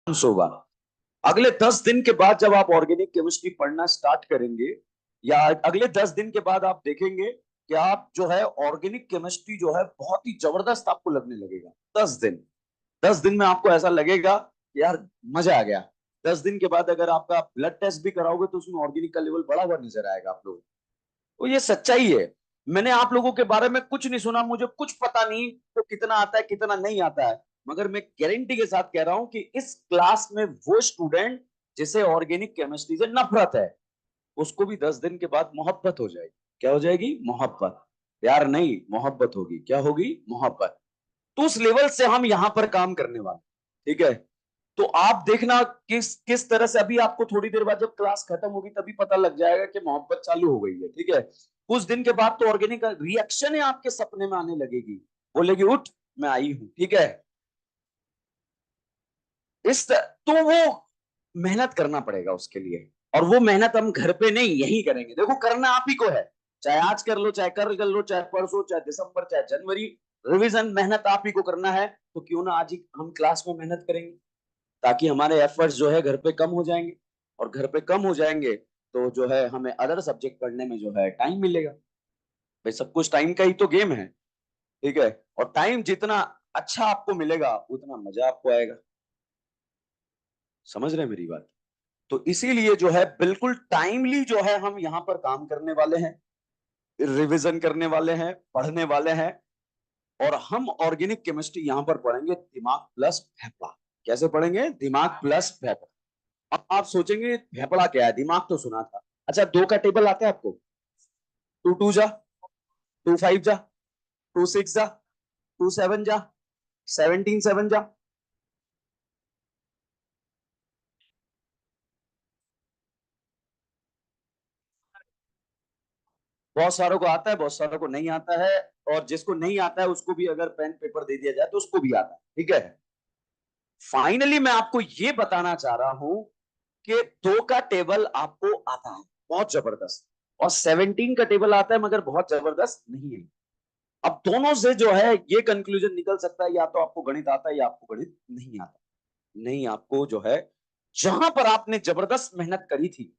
होगा। अगले 10 दिन के बाद जब आप ऑर्गेनिक केमिस्ट्री पढ़ना स्टार्ट करेंगे, या अगले 10 दिन के बाद आप देखेंगे कि आप जो है ऑर्गेनिक केमिस्ट्री जो है बहुत ही जबरदस्त आपको लगने लगेगा। 10 दिन, 10 दिन में आपको ऐसा लगेगा कि यार मजा आ गया। 10 दिन के बाद अगर आपका ब्लड टेस्ट भी कराओगे तो उसमें ऑर्गेनिक का लेवल बढ़ा हुआ नजर आएगा आप लोगों को। तो ये सच्चाई है। मैंने आप लोगों के बारे में कुछ नहीं सुना, मुझे कुछ पता नहीं तो कितना आता है कितना नहीं आता है, मगर मैं गारंटी के साथ कह रहा हूं कि इस क्लास में वो स्टूडेंट जिसे ऑर्गेनिक केमिस्ट्री से नफरत है, उसको भी 10 दिन के बाद मोहब्बत हो जाएगी। क्या हो जाएगी? मोहब्बत। प्यार नहीं, मोहब्बत होगी। क्या होगी? मोहब्बत। तो उस लेवल से हम यहां पर काम करने वाले। ठीक है। तो आप देखना किस किस तरह से, अभी आपको थोड़ी देर बाद जब क्लास खत्म होगी तभी पता लग जाएगा कि मोहब्बत चालू हो गई है। ठीक है। कुछ दिन के बाद तो ऑर्गेनिक रिएक्शन है आपके सपने में आने लगेगी, बोलेगी उठ मैं आई हूं। ठीक है। तो वो मेहनत करना पड़ेगा उसके लिए, और वो मेहनत हम घर पे नहीं यही करेंगे। देखो करना आप ही को है, चाहे आज कर लो, चाहे कर कर लो, चाहे परसों, चाहे दिसंबर, चाहे जनवरी। रिवीजन मेहनत आप ही को करना है, तो क्यों ना आज ही हम क्लास में मेहनत करेंगे, ताकि हमारे एफर्ट्स जो है घर पे कम हो जाएंगे। और घर पे कम हो जाएंगे तो जो है हमें अदर सब्जेक्ट पढ़ने में जो है टाइम मिलेगा। भाई सब कुछ टाइम का ही तो गेम है। ठीक है। और टाइम जितना अच्छा आपको मिलेगा उतना मजा आपको आएगा। समझ रहे हैं मेरी बात? तो इसीलिए जो है बिल्कुल टाइमली जो है हम यहाँ पर काम करने वाले हैं, रिवीजन करने वाले हैं, पढ़ने वाले हैं। और हम ऑर्गेनिक केमिस्ट्री यहाँ पर पढ़ेंगे दिमाग प्लस फेफड़ा। कैसे पढ़ेंगे? दिमाग प्लस फेफड़ा। अब आप सोचेंगे फेफड़ा क्या है, दिमाग तो सुना था। अच्छा, दो का टेबल आता है आपको? टू टू जा, टू फाइव जा, टू सिक्स जा, टू सेवन जा, 17 7 जा। बहुत सारों को आता है, बहुत सारों को नहीं आता है। और जिसको नहीं आता है उसको भी अगर पेन पेपर दे दिया जाए तो उसको भी आता है। ठीक है। फाइनली मैं आपको ये बताना चाह रहा हूं कि दो का टेबल आपको आता है बहुत जबरदस्त, और 17 का टेबल आता है मगर बहुत जबरदस्त नहीं है। अब दोनों से जो है ये कंक्लूजन निकल सकता है, या तो आपको गणित आता है या आपको गणित नहीं आता। नहीं, आपको जो है जहां पर आपने जबरदस्त मेहनत करी थी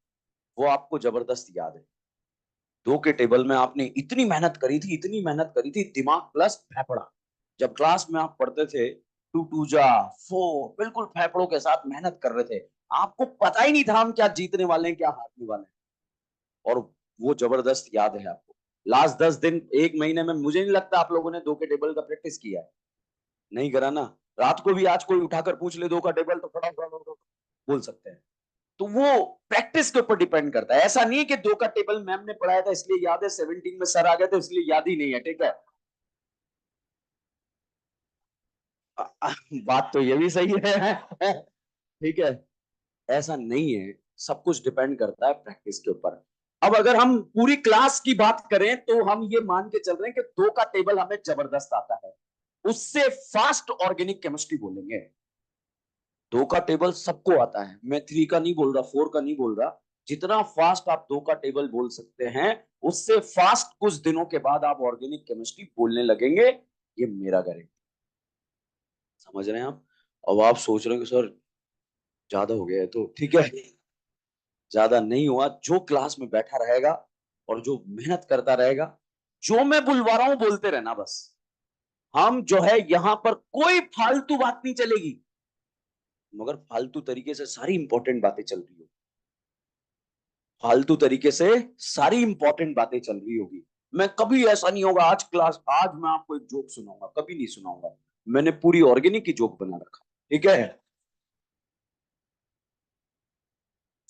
वो आपको जबरदस्त याद है। दो के टेबल में आपने इतनी मेहनत करी थी, इतनी मेहनत करी थी, दिमाग प्लस फेफड़ा। जब क्लास में आप पढ़ते थे, टू टू जा, फोर, बिल्कुल फेफड़ों के साथ मेहनत कर रहे थे। आपको पता ही नहीं था हम क्या जीतने वाले हैं क्या हारने वाले हैं। और वो जबरदस्त याद है आपको। लास्ट 10 दिन, एक महीने में मुझे नहीं लगता आप लोगों ने दो के टेबल का प्रैक्टिस किया है। नहीं करा ना? रात को भी आज कोई उठाकर पूछ ले दो का टेबल तो फटाफट बोल सकते हैं। तो वो प्रैक्टिस के ऊपर डिपेंड करता है। ऐसा नहीं है कि दो का टेबल मैम ने पढ़ाया था इसलिए याद है, 17 में सर आ गए थे इसलिए याद ही नहीं है। ठीक है। बात तो ये भी सही है। ठीक है। ऐसा नहीं है, सब कुछ डिपेंड करता है प्रैक्टिस के ऊपर। अब अगर हम पूरी क्लास की बात करें तो हम ये मान के चल रहे हैं कि दो का टेबल हमें जबरदस्त आता है, उससे फास्ट ऑर्गेनिक केमिस्ट्री बोलेंगे। दो का टेबल सबको आता है, मैं थ्री का नहीं बोल रहा, फोर का नहीं बोल रहा। जितना फास्ट आप दो का टेबल बोल सकते हैं, उससे फास्ट कुछ दिनों के बाद आप ऑर्गेनिक केमिस्ट्री बोलने लगेंगे। ये मेरा गारंटी। समझ रहे हैं आप? अब आप सोच रहे हैं कि सर ज्यादा हो गया है, तो ठीक है। ज्यादा नहीं हुआ। जो क्लास में बैठा रहेगा और जो मेहनत करता रहेगा, जो मैं बुलवा रहा हूं बोलते रहना बस। हम जो है यहां पर कोई फालतू बात नहीं चलेगी, मगर फालतू तरीके से सारी इंपॉर्टेंट बातें चल रही हो। फालतू तरीके से सारी इंपॉर्टेंट बातें चल रही होगी। मैं कभी ऐसा नहीं होगा आज क्लास, आज मैं आपको एक जोक सुनाऊंगा, कभी नहीं सुनाऊंगा। मैंने पूरी ऑर्गेनिक की जोक बना रखा। ठीक है।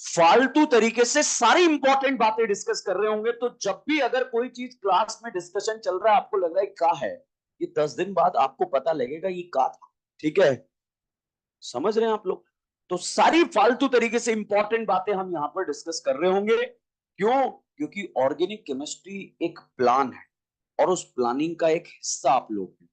फालतू तरीके से सारी इंपॉर्टेंट बातें डिस्कस कर रहे होंगे, तो जब भी अगर कोई चीज क्लास में डिस्कशन चल रहा है आपको लग रहा है क्या है, ये 10 दिन बाद आपको पता लगेगा ये क्या था। ठीक है। समझ रहे हैं आप लोग? तो सारी फालतू तरीके से इंपॉर्टेंट बातें हम यहां पर डिस्कस कर रहे होंगे। क्यों? क्योंकि ऑर्गेनिक केमिस्ट्री एक प्लान है, और उस प्लानिंग का एक हिस्सा आप लोग हैं।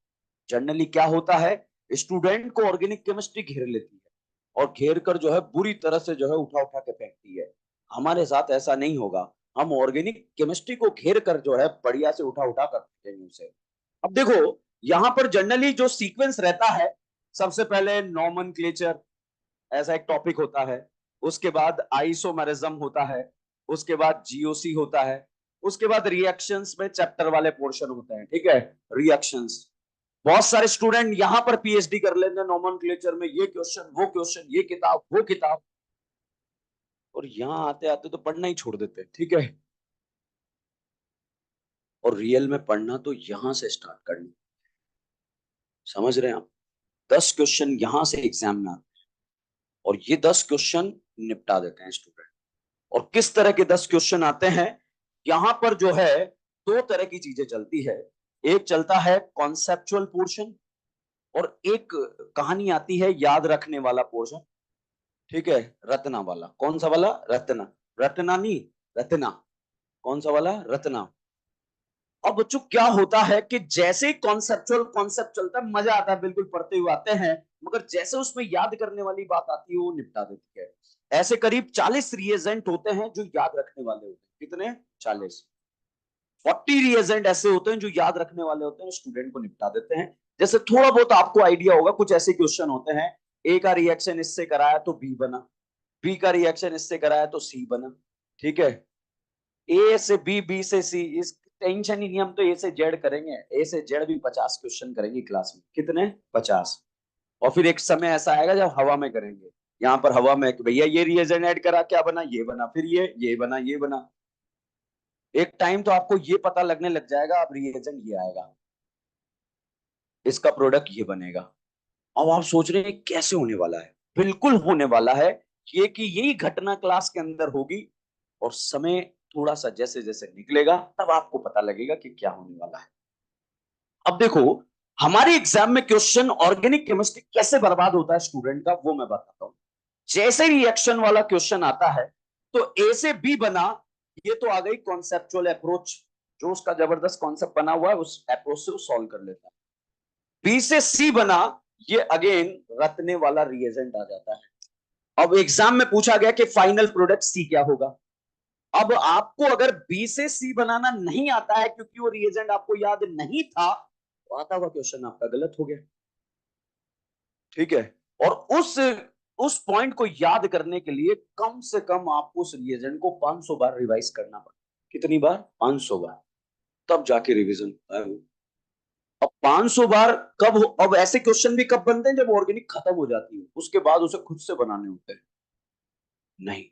जनरली क्या होता है, स्टूडेंट को ऑर्गेनिक केमिस्ट्री घेर लेती है, और घेर कर जो है बुरी तरह से जो है उठा उठा के फेंकती है। हमारे साथ ऐसा नहीं होगा। हम ऑर्गेनिक केमिस्ट्री को घेर कर जो है बढ़िया से उठा उठा कर फेंकेंगे उसे। अब देखो, यहां पर जनरली जो सीक्वेंस रहता है, सबसे पहले नॉमनक्लेचर, ऐसा एक टॉपिक होता है। उसके बाद आइसोमेरिज्म होता है, उसके बाद जीओसी होता है, उसके बाद रिएक्शंस में चैप्टर वाले पोर्शन होते हैं, ठीक है। रिएक्शंस, बहुत सारे स्टूडेंट यहां पर पीएचडी कर लेते हैं नोमेनक्लेचर में, ये क्वेश्चन वो क्वेश्चन, ये किताब वो किताब, और यहां आते आते तो पढ़ना ही छोड़ देते हैं, ठीक है। और रियल में पढ़ना तो यहां से स्टार्ट करना, समझ रहे हैं आप। 10 क्वेश्चन यहां से एग्जाम में आते हैं और ये 10 क्वेश्चन निपटा देते हैं स्टूडेंट। और किस तरह के 10 क्वेश्चन आते हैं, यहां पर जो है दो तरह की चीजें चलती है। एक चलता है कॉन्सेप्चुअल पोर्शन, और एक कहानी आती है याद रखने वाला पोर्शन, ठीक है। रत्ना वाला, कौन सा वाला? रत्ना, रत्ना नहीं, रत्ना, कौन सा वाला? रत्ना। अब बच्चों क्या होता है कि जैसे ही कॉन्सेप्चुअल कॉन्सेप्ट चलता है मजा आता है, बिल्कुल पढ़ते हुए आते हैं, मगर जैसे उसमें याद करने वाली बात आती है वो निपटा देती है। ऐसे करीब 40 रिएजेंट होते हैं जो याद रखने वाले होते हैं। कितने? 40। 40 रिएजेंट ऐसे होते हैं जो याद रखने वाले होते हैं, स्टूडेंट को निपटा देते हैं। जैसे थोड़ा बहुत आपको आइडिया होगा, कुछ ऐसे क्वेश्चन होते हैं, ए का रिएक्शन इससे कराया तो बी बना, बी का रिएक्शन इससे कराया तो सी बना, ठीक है। ए से बी, बी से सी, इस टेंशन ही नहीं, हम तो ए से जेड करेंगे, ए से जेड भी 50 क्वेश्चन करेंगे क्लास में। कितने? 50। और फिर एक समय ऐसा आएगा जब हवा में करेंगे, यहाँ पर हवा में भैया ये रिएजेंट ऐड करा, क्या बना? ये बना, फिर ये बना, ये बना। एक टाइम तो आपको ये पता लगने लग जाएगा, अब रिएजेंट ये आएगा, इसका प्रोडक्ट ये बनेगा। अब आप सोच रहे हैं कैसे होने वाला है? बिल्कुल होने वाला है ये कि यही घटना क्लास के अंदर होगी, और समय थोड़ा सा जैसे जैसे निकलेगा तब आपको पता लगेगा कि क्या होने वाला है। अब देखो, हमारे एग्जाम में क्वेश्चन ऑर्गेनिक केमिस्ट्री कैसे बर्बाद होता है स्टूडेंट का, वो मैं बताता हूं। जैसे रिएक्शन वाला क्वेश्चन आता है तो ए से बी बना, ये तो आ गई कॉन्सेप्चुअल अप्रोच, जो उसका जबरदस्त कॉन्सेप्ट बना हुआ है उस अप्रोच से वो सॉल्व कर लेता है। बी से सी बना, ये अगेन रटने वाला रिएजेंट आ जाता है। अब एग्जाम में पूछा गया कि फाइनल प्रोडक्ट सी क्या होगा। अब आपको अगर बी से सी बनाना नहीं आता है क्योंकि वो रिएजेंट आपको याद नहीं था, तो आता हुआ क्वेश्चन आपका गलत हो गया, ठीक है। और उस पॉइंट को याद करने के लिए कम से कम आपको उस रिएजेंट को 500 बार रिवाइज करना पड़ेगा। कितनी बार? 500 बार, तब जाके रिवीजन होता है वो। अब 500 बार कब हो? अब ऐसे क्वेश्चन भी कब बनते हैं? जब ऑर्गेनिक खत्म हो जाती है, उसके बाद उसे खुद से बनाने होते हैं। नहीं,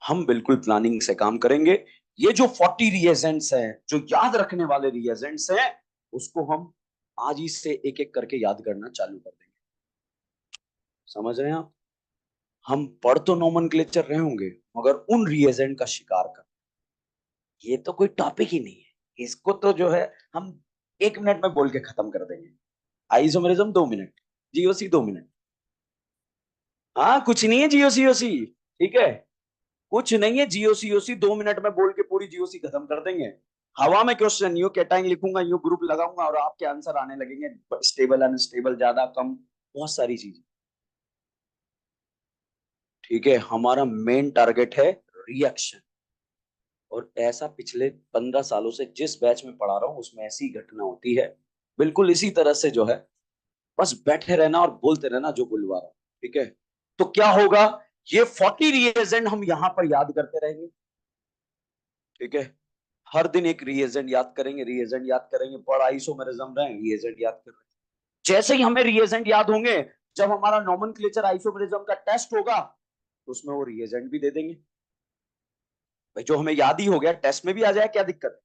हम बिल्कुल प्लानिंग से काम करेंगे। ये जो 40 रिएजेंट्स हैं, जो याद रखने वाले रिएजेंट्स हैं, उसको हम आज ही से एक एक करके याद करना चालू कर देंगे। समझ रहे हैं आप? हम पढ़ तो नोमेनक्लेचर रहे होंगे, मगर उन रिएजेंट का शिकार कर, ये तो कोई टॉपिक ही नहीं है। इसको तो जो है हम 1 मिनट में बोल के खत्म कर देंगे। Isomerism 2 minute, GOC 2 minute. हाँ, कुछ नहीं है जीओसीओसी, ठीक है। कुछ नहीं है जीओसीओसी, 2 मिनट में बोल के पूरी जीओसी खत्म कर देंगे। हवा में क्वेश्चन, यू कैटाइन लिखूंगा, यू ग्रुप लगाऊंगा और आपके आंसर आने लगेंगे, स्टेबल अनस्टेबल, ज्यादा कम, बहुत सारी चीजें, ठीक है। हमारा मेन टारगेट है रिएक्शन। और ऐसा पिछले 15 सालों से जिस बैच में पढ़ा रहा हूं उसमें ऐसी घटना होती है, बिल्कुल इसी तरह से जो है, बस बैठे रहना और बोलते रहना जो बुलवा रहा हूं, ठीक है। तो क्या होगा, ये 40 रिएजेंट हम यहां पर याद करते रहेंगे, ठीक है। हर दिन एक रिएजेंट याद करेंगे, रिएजेंट याद करेंगे, बड़ा आइसोमेरिज्म रहे, रिएजेंट याद कर रहे हैं। जैसे ही हमें रिएजेंट याद होंगे, जब हमारा नोमेनक्लेचर आइसोमेरिज्म का टेस्ट होगा, तो उसमें वो रिएजेंट भी दे देंगे। भाई जो हमें याद ही हो गया, टेस्ट में भी आ जाए, क्या दिक्कत है,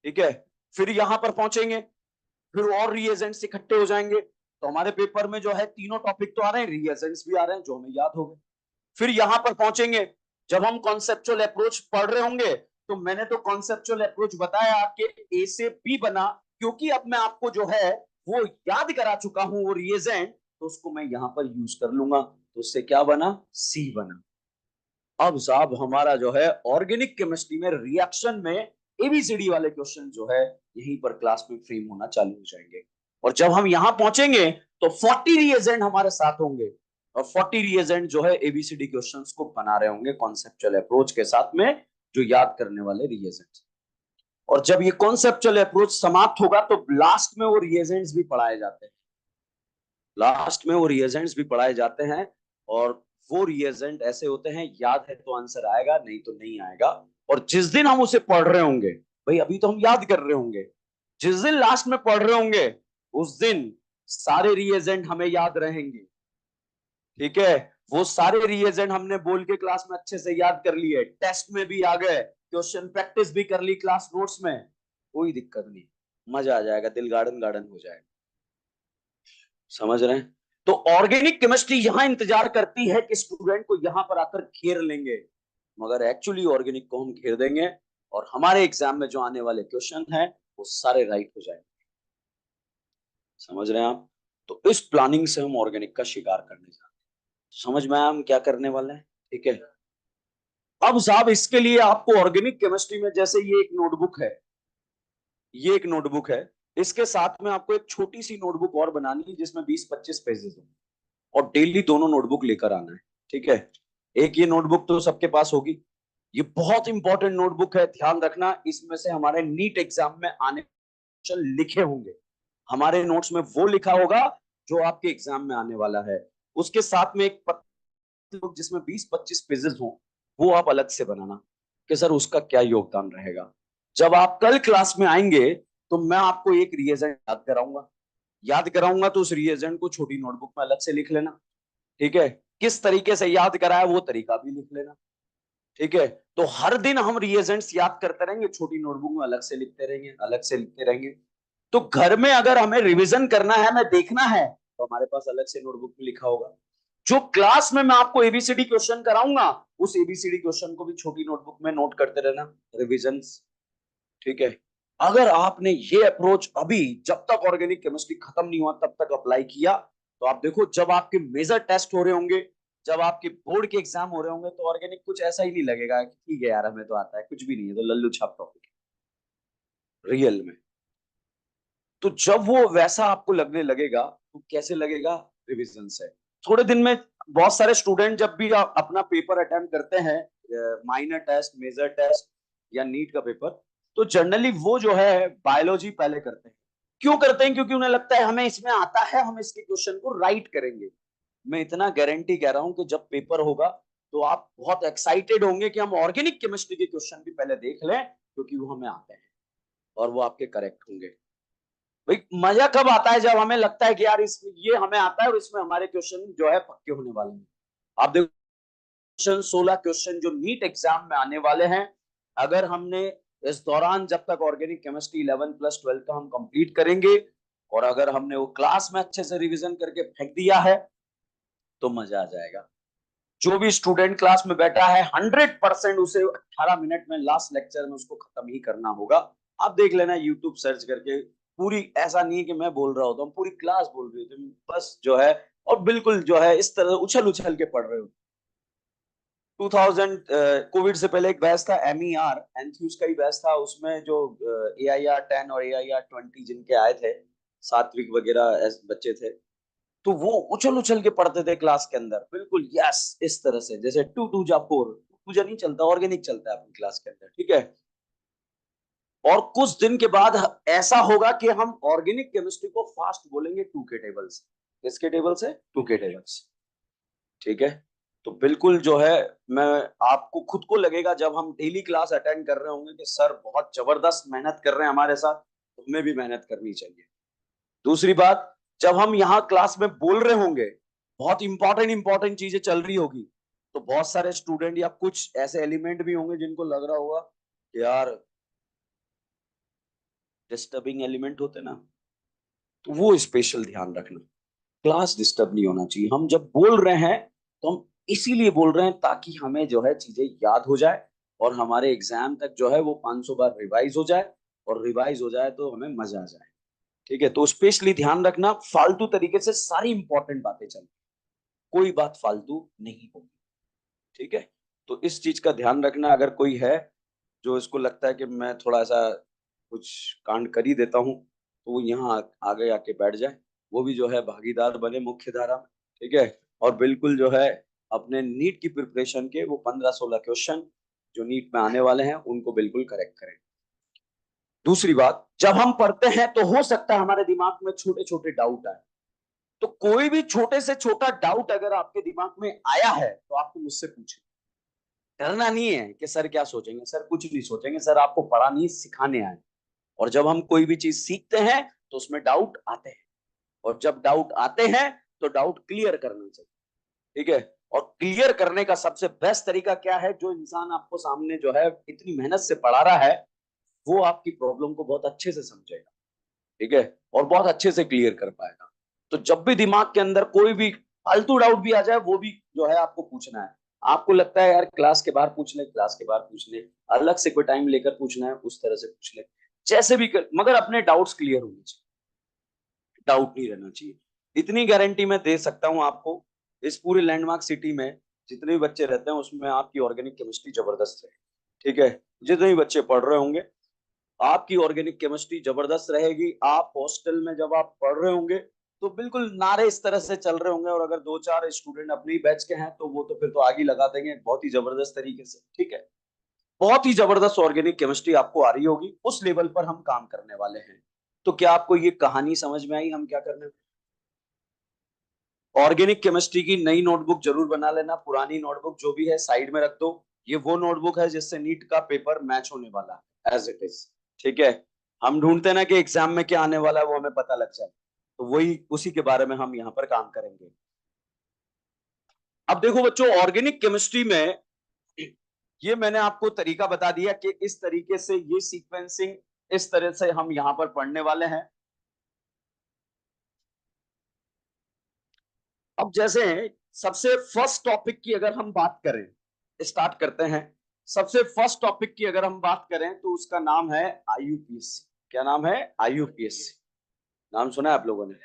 ठीक है। फिर यहां पर पहुंचेंगे, फिर और रिएजेंट्स इकट्ठे हो जाएंगे, तो हमारे पेपर में जो है तीनों टॉपिक तो आ रहे हैं, रिएजेंट्स भी आ रहे हैं जो हमें याद हो गए। फिर यहां पर पहुंचेंगे, जब हम कॉन्सेप्चुअल अप्रोच पढ़ रहे होंगे, तो मैंने तो कॉन्सेप्चुअल अप्रोच बताया कि ए से बी बना, क्योंकि अब मैं आपको जो है वो याद करा चुका हूं वो रिएजेंट, तो उसको मैं यहां पर यूज कर लूंगा, तो उससे क्या बना? सी बना। अब साहब हमारा जो है ऑर्गेनिक केमिस्ट्री में रिएक्शन में एबीसीडी वाले क्वेश्चन जो है यहीं पर क्लास में फ्रेम होना चालू हो जाएंगे। और जब हम यहां पहुंचेंगे तो 40 रिएजेंट हमारे साथ होंगे, और 40 रिएजेंट जो है एबीसीडी क्वेश्चंस को बना रहे होंगे कॉन्सेप्चुअल अप्रोच के साथ में, जो याद करने वाले रिएजेंट। और जब ये कॉन्सेप्चुअल अप्रोच समाप्त होगा तो लास्ट में वो रिएजेंट्स भी पढ़ाए जाते हैं, लास्ट में वो रिएजेंट्स भी पढ़ाए जाते हैं। और वो रिएजेंट ऐसे होते हैं, याद है तो आंसर आएगा, नहीं तो नहीं आएगा। और जिस दिन हम उसे पढ़ रहे होंगे, भाई अभी तो हम याद कर रहे होंगे, जिस दिन लास्ट में पढ़ रहे होंगे उस दिन सारे रिएजेंट हमें याद रहेंगे। ठीक है, वो सारे रिएजेंट हमने बोल के क्लास में अच्छे से याद कर लिए, टेस्ट में भी आ गए, क्वेश्चन प्रैक्टिस भी कर ली क्लास नोट्स में, कोई दिक्कत नहीं, मजा आ जाएगा, दिल गार्डन गार्डन हो जाएगा। समझ रहे हैं? तो ऑर्गेनिक केमिस्ट्री यहां इंतजार करती है कि स्टूडेंट को यहां पर आकर घेर लेंगे, मगर एक्चुअली ऑर्गेनिक को हम घेर देंगे और हमारे एग्जाम में जो आने वाले क्वेश्चन हैं वो सारे राइट हो जाएंगे। समझ रहे हैं आप? तो इस प्लानिंग से हम ऑर्गेनिक का शिकार करने जा रहे हैं। समझ में आया हम क्या करने वाले हैं? ठीक है, अब साहब इसके लिए आपको ऑर्गेनिक केमिस्ट्री में जैसे ये एक नोटबुक है, ये एक नोटबुक है, इसके साथ में आपको एक छोटी सी नोटबुक और बनानी है जिसमें 20-25 पेजेस हो, और डेली दोनों नोटबुक लेकर आना है। ठीक है, एक ये नोटबुक तो सबके पास होगी, ये बहुत इंपॉर्टेंट नोटबुक है, ध्यान रखना, इसमें से हमारे नीट एग्जाम में आने क्वेश्चन लिखे होंगे, हमारे नोट्स में वो लिखा होगा जो आपके एग्जाम में आने वाला है। उसके साथ में एक पत्र जिसमें 20-25 पेजेस हो, वो आप अलग से बनाना कि सर उसका क्या योगदान रहेगा। जब आप कल क्लास में आएंगे तो मैं आपको एक रिएजेंट याद कराऊंगा तो उस रिएजेंट को छोटी नोटबुक में अलग से लिख लेना। ठीक है, किस तरीके से याद कराया वो तरीका भी लिख लेना। ठीक है, तो हर दिन हम रिएजेंट्स याद करते रहेंगे, छोटी नोटबुक में अलग से लिखते रहेंगे, अलग से लिखते रहेंगे। तो घर में अगर हमें रिवीजन करना है, हमें देखना है, तो हमारे पास अलग से नोटबुक में लिखा होगा। जो क्लास में मैं आपको एबीसीडी क्वेश्चन कराऊंगा, उस एबीसीडी क्वेश्चन को भी छोटी नोटबुक में नोट करते रहना, रिविजन्स। ठीक है, अगर आपने ये अप्रोच अभी जब तक ऑर्गेनिक केमिस्ट्री खत्म नहीं हुआ तब तक अप्लाई किया, तो आप देखो जब आपके मेजर टेस्ट हो रहे होंगे, जब आपके बोर्ड के एग्जाम हो रहे होंगे, तो ऑर्गेनिक कुछ ऐसा ही नहीं लगेगा कि ठीक है यार हमें तो आता है, कुछ भी नहीं है, तो लल्लू छाप टॉपिक है रियल में। तो जब वो वैसा आपको लगने लगेगा तो कैसे लगेगा? रिविजन से। थोड़े दिन में बहुत सारे स्टूडेंट जब भी अपना पेपर अटेम्प्ट करते हैं, माइनर टेस्ट, मेजर टेस्ट या नीट का पेपर, तो जनरली वो जो है बायोलॉजी पहले करते हैं। क्यों करते हैं? क्योंकि उन्हें लगता है हमें इसमें आता है, हम इसके क्वेश्चन को राइट करेंगे। मैं इतना गारंटी कह रहा हूं कि जब पेपर होगा तो आप बहुत एक्साइटेड होंगे कि हम ऑर्गेनिक केमिस्ट्री के क्वेश्चन भी पहले देख लें, क्योंकि वो हमें आते हैं और वो आपके करेक्ट होंगे। भाई मजा कब आता है? जब हमें लगता है कि यार इस ये हमें आता है और इसमें हमारे क्वेश्चन जो है पक्के होने वाले हैं। आप देखो, क्वेश्चन 16 क्वेश्चन जो नीट एग्जाम में आने वाले हैं, अगर हमने इस दौरान जब तक ऑर्गेनिक केमिस्ट्री 11+12 का हम कंप्लीट करेंगे, और अगर हमने वो क्लास में अच्छे से रिवीजन करके फेंक दिया है, तो मजा आ जाएगा। जो भी स्टूडेंट क्लास में बैठा है 100% उसे 18 मिनट में लास्ट लेक्चर में उसको खत्म ही करना होगा। आप देख लेना यूट्यूब सर्च करके, पूरी ऐसा नहीं है कि मैं बोल रहा होता हूँ, पूरी क्लास बोल रही होती है बस जो है, और बिल्कुल जो है इस तरह उछल उछल के पढ़ रहे हो। 2000 कोविड से पहले एक बैच था MER एंथ्यूज का ही बैच था, उसमें जो AIR 10 और AIR 20 जिनके आए थे, सात्विक वगैरह बच्चे थे, तो वो उछल उछल के पढ़ते थे क्लास के अंदर, बिल्कुल यस इस तरह से, जैसे 2 2 जा 4, पूजा नहीं चलता, ऑर्गेनिक चलता है अपनी क्लास के अंदर। ठीक है, और कुछ दिन के बाद ऐसा होगा कि हम ऑर्गेनिक केमिस्ट्री को फास्ट बोलेंगे 2 के टेबल से। किसके टेबल से? 2 के टेबल से। ठीक है, तो बिल्कुल जो है, मैं आपको खुद को लगेगा जब हम डेली क्लास अटेंड कर रहे होंगे कि सर बहुत जबरदस्त मेहनत कर रहे हैं हमारे साथ, तो हमें भी मेहनत करनी चाहिए। दूसरी बात, जब हम यहाँ क्लास में बोल रहे होंगे, बहुत इंपॉर्टेंट इंपॉर्टेंट चीजें चल रही होगी, तो बहुत सारे स्टूडेंट या कुछ ऐसे एलिमेंट भी होंगे जिनको लग रहा होगा कि यार डिस्टर्बिंग एलिमेंट होते ना, तो वो स्पेशल ध्यान रखना, क्लास डिस्टर्ब नहीं होना चाहिए। हम जब बोल रहे हैं तो हम इसीलिए बोल रहे हैं ताकि हमें जो है चीजें याद हो जाए, और हमारे एग्जाम तक जो है वो 500 बार रिवाइज हो जाए, और रिवाइज हो जाए तो हमें मजा आ जाए। ठीक है, तो स्पेशली ध्यान रखना, फालतू तरीके से सारी इंपॉर्टेंट बातें चल, कोई बात फालतू नहीं होगी। ठीक है, तो इस चीज का ध्यान रखना। अगर कोई है जो इसको लगता है कि मैं थोड़ा सा कुछ कांड कर ही देता हूँ, तो वो यहाँ आगे आके बैठ जाए, वो भी जो है भागीदार बने मुख्य धारा में। ठीक है, और बिल्कुल जो है अपने नीट की प्रिपरेशन के वो 15-16 क्वेश्चन जो नीट में आने वाले हैं उनको बिल्कुल करेक्ट करें। दूसरी बात, जब हम पढ़ते हैं तो हो सकता है हमारे दिमाग में छोटे छोटे डाउट आए, तो कोई भी छोटे से छोटा डाउट अगर आपके दिमाग में आया है तो आपको मुझसे पूछे। डरना नहीं है कि सर क्या सोचेंगे, सर कुछ नहीं सोचेंगे, सर आपको पढ़ा नहीं सिखाने आए। और जब हम कोई भी चीज सीखते हैं तो उसमें डाउट आते हैं, और जब डाउट आते हैं तो डाउट क्लियर करना चाहिए। ठीक है, और क्लियर करने का सबसे बेस्ट तरीका क्या है? जो इंसान आपको सामने जो है इतनी मेहनत से पढ़ा रहा है, वो आपकी प्रॉब्लम को बहुत अच्छे से समझेगा। ठीक है, और बहुत अच्छे से क्लियर कर पाएगा। तो जब भी दिमाग के अंदर कोई भी फालतू डाउट भी आ जाए, वो भी जो है आपको पूछना है। आपको लगता है यार क्लास के बाहर पूछ ले, क्लास के बाहर पूछ ले, अलग से कोई टाइम लेकर पूछना है उस तरह से पूछ ले, जैसे भी कर, मगर अपने डाउट्स क्लियर होने चाहिए, डाउट नहीं रहना चाहिए। इतनी गारंटी मैं दे सकता हूं आपको, इस पूरे लैंडमार्क सिटी में जितने भी बच्चे रहते हैं उसमें आपकी ऑर्गेनिक केमिस्ट्री जबरदस्त है। ठीक है, जितने भी बच्चे पढ़ रहे होंगे आपकी ऑर्गेनिक केमिस्ट्री जबरदस्त रहेगी। आप हॉस्टल में जब आप पढ़ रहे होंगे तो बिल्कुल नारे इस तरह से चल रहे होंगे, और अगर दो चार स्टूडेंट अपने ही बैच के हैं तो वो तो फिर तो आगे लगा देंगे बहुत ही जबरदस्त तरीके से। ठीक है, बहुत ही जबरदस्त ऑर्गेनिक केमिस्ट्री आपको आ रही होगी, उस लेवल पर हम काम करने वाले हैं। तो क्या आपको ये कहानी समझ में आई हम क्या करने? ऑर्गेनिक केमिस्ट्री की नई नोटबुक जरूर बना लेना, पुरानी नोटबुक जो भी है साइड में रख दो। ये वो नोटबुक है जिससे नीट का पेपर मैच होने वाला है एज इट इज। ठीक है, हम ढूंढते हैं ना कि एग्जाम में क्या आने वाला है, वो हमें पता लग जाए, तो वही उसी के बारे में हम यहाँ पर काम करेंगे। अब देखो बच्चों, ऑर्गेनिक केमिस्ट्री में ये मैंने आपको तरीका बता दिया कि इस तरीके से ये सीक्वेंसिंग इस तरह से हम यहाँ पर पढ़ने वाले हैं। अब जैसे सबसे फर्स्ट टॉपिक की अगर हम बात करें, स्टार्ट करते हैं। सबसे फर्स्ट टॉपिक की अगर हम बात करें तो उसका नाम है आईयूपीएससी। क्या नाम है? आईयूपीएससी। नाम सुना है आप लोगों ने?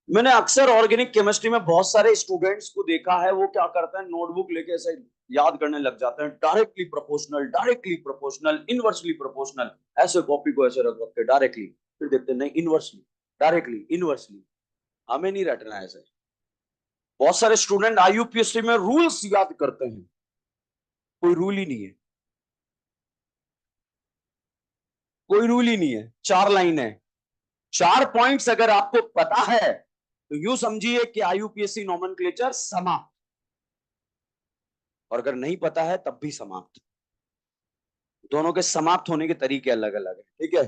मैंने अक्सर ऑर्गेनिक केमिस्ट्री में बहुत सारे स्टूडेंट्स को देखा है, वो क्या करते हैं नोटबुक लेके ऐसे याद करने लग जाते हैं, directly proportional, directly proportional, inversely proportional, ऐसे कॉपी को ऐसे रख रख के डायरेक्टली, फिर देखते हैं नहीं इनवर्सली, डायरेक्टली, इनवर्सली। हमें नहीं रटना है ऐसे। बहुत सारे स्टूडेंट आईयूपीएससी में रूल्स याद करते हैं, कोई रूल ही नहीं है, कोई रूल ही नहीं है, चार लाइन है, चार पॉइंट्स अगर आपको पता है तो यूं समझिए कि आईयूपीएससी नोमेनक्लेचर समाप्त, और अगर नहीं पता है तब भी समाप्त। दोनों के समाप्त होने के तरीके अलग अलग है। ठीक है,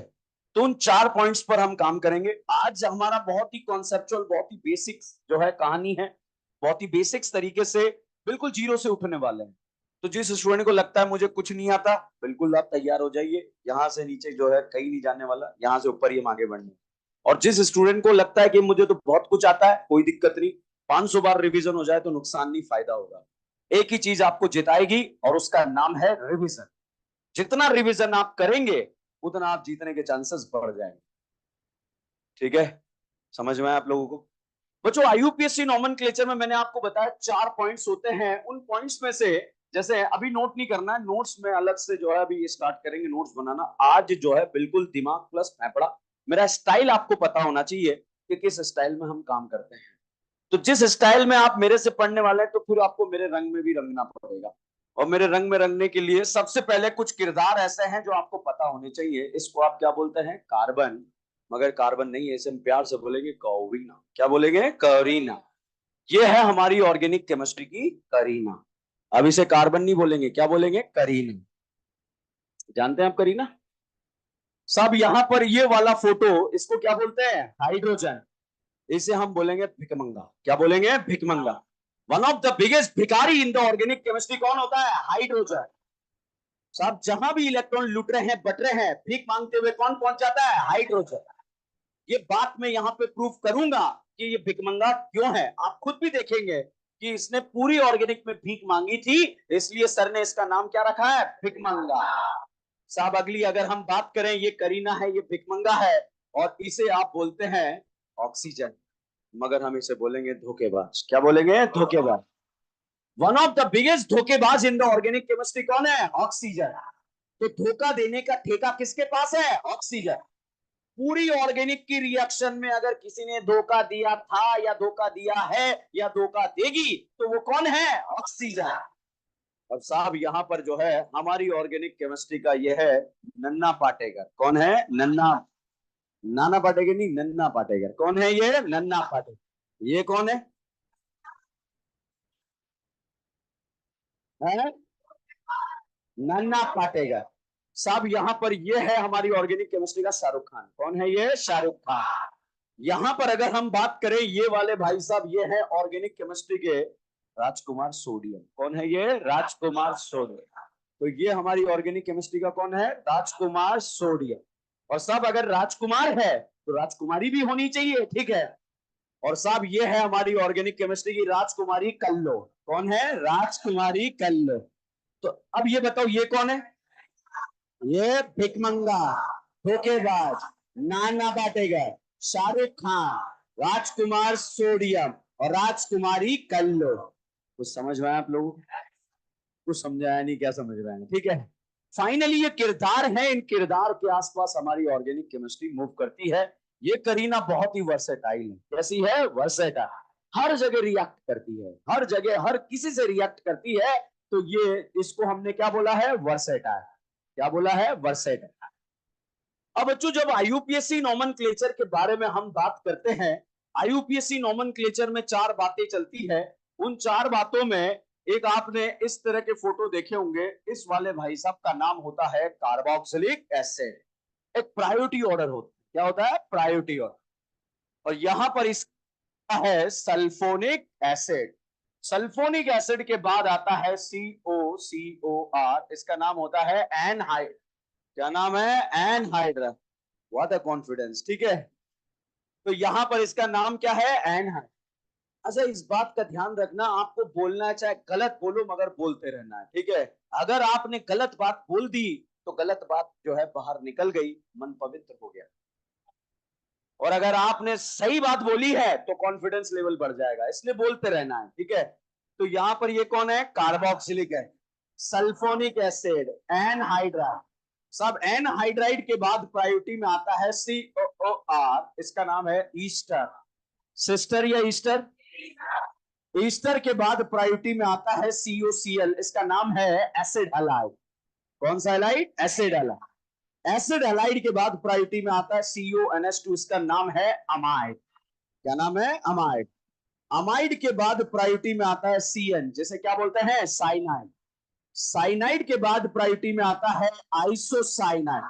तो उन चार पॉइंट्स पर हम काम करेंगे आज। हमारा बहुत ही कॉन्सेप्चुअल, बहुत ही बेसिक्स जो है कहानी है, बहुत ही बेसिक्स तरीके से बिल्कुल जीरो से उठने वाले हैं। तो जिस स्टूडेंट को लगता है मुझे कुछ नहीं आता, बिल्कुल आप तैयार हो जाइए, यहाँ से नीचे जो है कहीं नहीं जाने वाला, यहाँ से ऊपर ही हम आगे बढ़ने। और जिस स्टूडेंट को लगता है कि मुझे तो बहुत कुछ आता है, कोई दिक्कत नहीं, 500 बार रिवीजन हो जाए तो नुकसान नहीं, फायदा होगा। एक ही चीज आपको जिताएगी और उसका नाम है रिवीजन। जितना रिवीजन आप करेंगे उतना आप जीतने के चांसेस बढ़ जाएंगे। ठीक है, समझ में आया आप लोगों को? बच्चों, आईयूपीएससी नोमेनक्लेचर में मैंने आपको बताया चार पॉइंट्स होते हैं। उन पॉइंट्स में से जैसे अभी नोट नहीं करना है, नोट्स में अलग से जो है अभी स्टार्ट करेंगे नोट्स बनाना। आज जो है बिल्कुल दिमाग प्लस फेफड़ा, मेरा स्टाइल आपको पता होना चाहिए कि किस स्टाइल में हम काम करते हैं। तो जिस स्टाइल में आप मेरे से पढ़ने वाले हैं तो फिर आपको मेरे रंग में भी रंगना पड़ेगा। और मेरे रंग में रंगने के लिए सबसे पहले कुछ किरदार ऐसे हैं जो आपको पता होने चाहिए। इसको आप क्या बोलते हैं? कार्बन। मगर कार्बन नहीं है, इसे हम प्यार से बोलेंगे करीना। क्या बोलेंगे? करीना। ये है हमारी ऑर्गेनिक केमिस्ट्री की करीना। अब इसे कार्बन नहीं बोलेंगे, क्या बोलेंगे? करीना। जानते हैं आप करीना? सब यहां पर ये वाला फोटो, इसको क्या बोलते हैं? हाइड्रोजन। इसे हम बोलेंगे भिकमंगा। क्या बोलेंगे? भिकमंगा। वन ऑफ द बिगेस्ट भिखारी इन द ऑर्गेनिक केमिस्ट्री कौन होता है? हाइड्रोजन। साहब जहां भी इलेक्ट्रॉन लुट रहे हैं, बट रहे हैं, भीख मांगते हुए कौन पहुंच जाता है? हाइड्रोजन। ये बात मैं यहां पे प्रूफ करूंगा कि ये भिकमंगा क्यों है। आप खुद भी देखेंगे कि इसने पूरी ऑर्गेनिक में भीख मांगी थी, इसलिए सर ने इसका नाम क्या रखा है? भिकमंगा। साहब अगली अगर हम बात करें, ये करीना है, ये भिकमंगा है, और इसे आप बोलते हैं ऑक्सीजन। मगर हम इसे बोलेंगे धोखेबाज। क्या बोलेंगे? धोखेबाज। वन ऑफ द बिगेस्ट धोखेबाज इन द ऑर्गेनिक केमिस्ट्री कौन है? ऑक्सीजन। तो धोखा देने का ठेका किसके पास है? ऑक्सीजन। पूरी ऑर्गेनिक की रिएक्शन में अगर किसी ने धोखा दिया था या धोखा दिया है या धोखा देगी तो वो कौन है? ऑक्सीजन। अब साहब यहां पर जो है हमारी ऑर्गेनिक केमिस्ट्री का ये है नन्ना पाटेकर। कौन है? नन्ना। नाना पाटेकर नहीं, नन्ना पाटेकर। कौन है ये? नन्ना पाटेकर। ये कौन है? नन्ना पाटेकर। साहब यहाँ पर ये है हमारी ऑर्गेनिक केमिस्ट्री का शाहरुख खान। कौन है ये? शाहरुख खान। यहाँ पर अगर हम बात करें ये वाले भाई साहब, ये है ऑर्गेनिक केमिस्ट्री के राजकुमार सोडियम। कौन है ये? राजकुमार सोडियम। तो ये हमारी ऑर्गेनिक केमिस्ट्री का कौन है? राजकुमार सोडियम। और साहब अगर राजकुमार है तो राजकुमारी भी होनी चाहिए, ठीक है। और साहब ये है हमारी ऑर्गेनिक केमिस्ट्री की राजकुमारी कल्लो। कौन है? राजकुमारी कल्लो। तो अब ये बताओ ये कौन है? ये भिकमंगा, धोखेबाज, नाना पाटेकर, शाहरुख खान, राजकुमार सोडियम और राजकुमारी कल्लो। कुछ समझ में आया आप लोगों को? कुछ समझाया नहीं? क्या समझ रहे हैं? ठीक है। फाइनली ये किरदार है, इन किरदार के आसपास हमारी ऑर्गेनिक केमिस्ट्री मूव करती है। ये करीना बहुत ही वर्सेटाइल है। कैसी है? वर्सेटाइल। हर जगह रिएक्ट करती है, हर जगह हर किसी से रिएक्ट करती है। तो ये इसको हमने क्या बोला है? वर्सेटाइल। क्या बोला है? वर्सेटाइल। अब बच्चों जब आईयूपीएससी नोमेनक्लेचर के बारे में हम बात करते हैं, आईयूपीएससी नोमेनक्लेचर में चार बातें चलती है। उन चार बातों में एक आपने इस तरह के फोटो देखे होंगे। इस वाले भाई साहब का नाम होता है कार्बोक्सिलिक एसिड। एक प्रायोरिटी ऑर्डर होता है। क्या होता है? Priority order. और यहां पर इसका है सल्फोनिक एसिड। सल्फोनिक एसिड के बाद आता है COCOR। इसका नाम होता है एनहाइड। क्या नाम है? एनहाइड्रा। व्हाट अ कॉन्फिडेंस, ठीक है। तो यहां पर इसका नाम क्या है? एनहाइड। अच्छा इस बात का ध्यान रखना, आपको बोलना है चाहे गलत बोलो मगर बोलते रहना है, ठीक है। अगर आपने गलत बात बोल दी तो गलत बात जो है बाहर निकल गई, मन पवित्र हो गया। और अगर आपने सही बात बोली है तो कॉन्फिडेंस लेवल बढ़ जाएगा, इसलिए बोलते रहना है, ठीक है। तो यहां पर ये कौन है? कार्बोक्सिलिक है, सल्फोनिक एसिड, एनहाइड्रा। सब एनहाइड्राइड के बाद प्रायोरिटी में आता है COOR। इसका नाम है ईस्टर। सिस्टर या ईस्टर? ईस्टर के बाद प्रायोरिटी में आता है COCl। इसका नाम है एसिड हलाइड। कौन सा halide? Acid halide. Acid halide के बाद प्रायोरिटी में आता है CONH2। इसका नाम है अमाइड। क्या नाम है? अमाइड। अमाइड के बाद प्रायोरिटी में आता है CN, जैसे क्या बोलते हैं? साइनाइड। साइनाइड के बाद प्रायोरिटी में आता है आइसोसाइनाइड।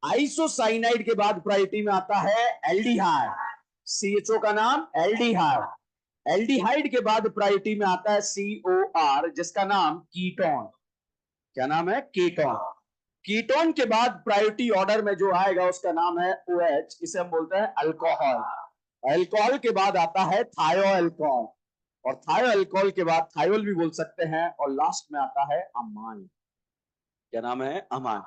आइसोसाइनाइड के बाद प्रायोरिटी में आता है एल्डिहाइड। CHO का नाम एल्डिहाइड। एल्डिहाइड के बाद प्रायोरिटी में आता है COR, जिसका नाम कीटोन। क्या नाम है? कीटोन। कीटोन के बाद प्रायोरिटी ऑर्डर में जो आएगा उसका नाम है OH। इसे हम बोलते हैं अल्कोहल। अल्कोहल के बाद आता है थायो अल्कोहल, और थायो अल्कोहल के बाद थायोल भी बोल सकते हैं, और लास्ट में आता है अमाइन। क्या नाम है? अमाइन।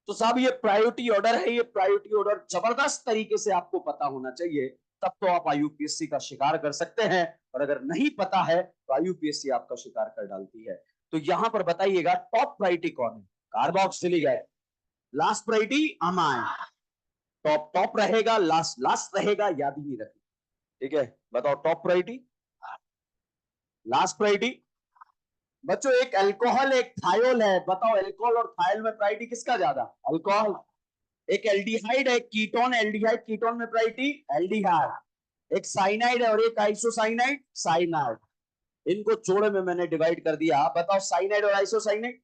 तो साहब ये प्रायोरिटी ऑर्डर है। ये प्रायोरिटी ऑर्डर जबरदस्त तरीके से आपको पता होना चाहिए, तब तो आप आईयूपीएससी का शिकार कर सकते हैं। और अगर नहीं पता है तो आईयूपीएससी आपका शिकार कर डालती है। तो यहां पर बताइएगा टॉप प्रायोरिटी कौन है? कार्बोक्सिलिक है। Last priority amine. Top top रहेगा, लास्ट लास्ट रहेगा, याद ही नहीं रखेगा, ठीक है। बताओ टॉप प्रायोरिटी, लास्ट प्रायोरिटी। बच्चों एक अल्कोहल एक थायोल है, बताओ अल्कोहल और थायल में प्रायोरिटी किसका ज्यादा? अल्कोहल। एक एल्डिहाइड है, कीटोन एल्डिहाइड, कीटोन में प्रायोरिटी एल्डिहाइड। एक साइनाइड है और एक आइसोसाइनाइड, साइनाइड। इनको जोड़े में मैंने डिवाइड कर दिया। आप बताओ साइनाइड और isocyanide,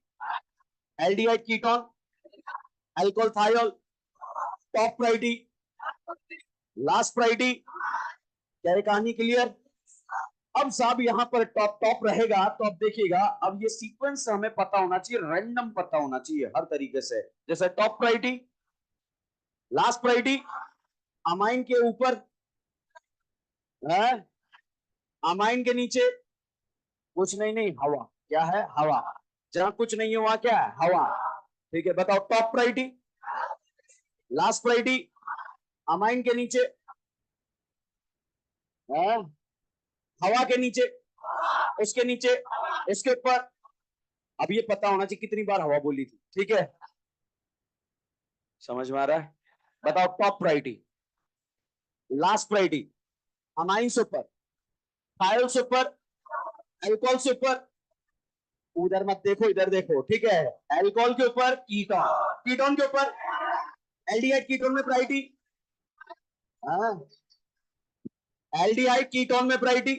aldehyde ketone, alcohol thiol. Top priority, last priority. क्या ये कहानी क्लियर? अब साहब यहां पर टॉप टॉप रहेगा तो अब देखिएगा, अब ये सीक्वेंस हमें पता होना चाहिए, रैंडम पता होना चाहिए हर तरीके से। जैसे top priority, last priority, amine के ऊपर है, अमाइन के नीचे कुछ नहीं, नहीं हवा। क्या है? हवा। जहां कुछ नहीं है वहां क्या है? हवा। ठीक है, बताओ top priority, last priority, amine के नीचे है, हवा के नीचे, उसके नीचे, इसके ऊपर। अब ये पता होना चाहिए कितनी बार हवा बोली थी, ठीक है। समझ में आ रहा है? बताओ top priority, last priority, amine से ऊपर, थायल से ऊपर, अल्कोहल से ऊपर। उधर मत देखो, इधर देखो, ठीक है। अल्कोहल के ऊपर कीटोन, कीटोन के ऊपर एल्डिहाइड, कीटोन में प्रायोरिटी। हाँ एल्डिहाइड कीटोन में प्रायोरिटी,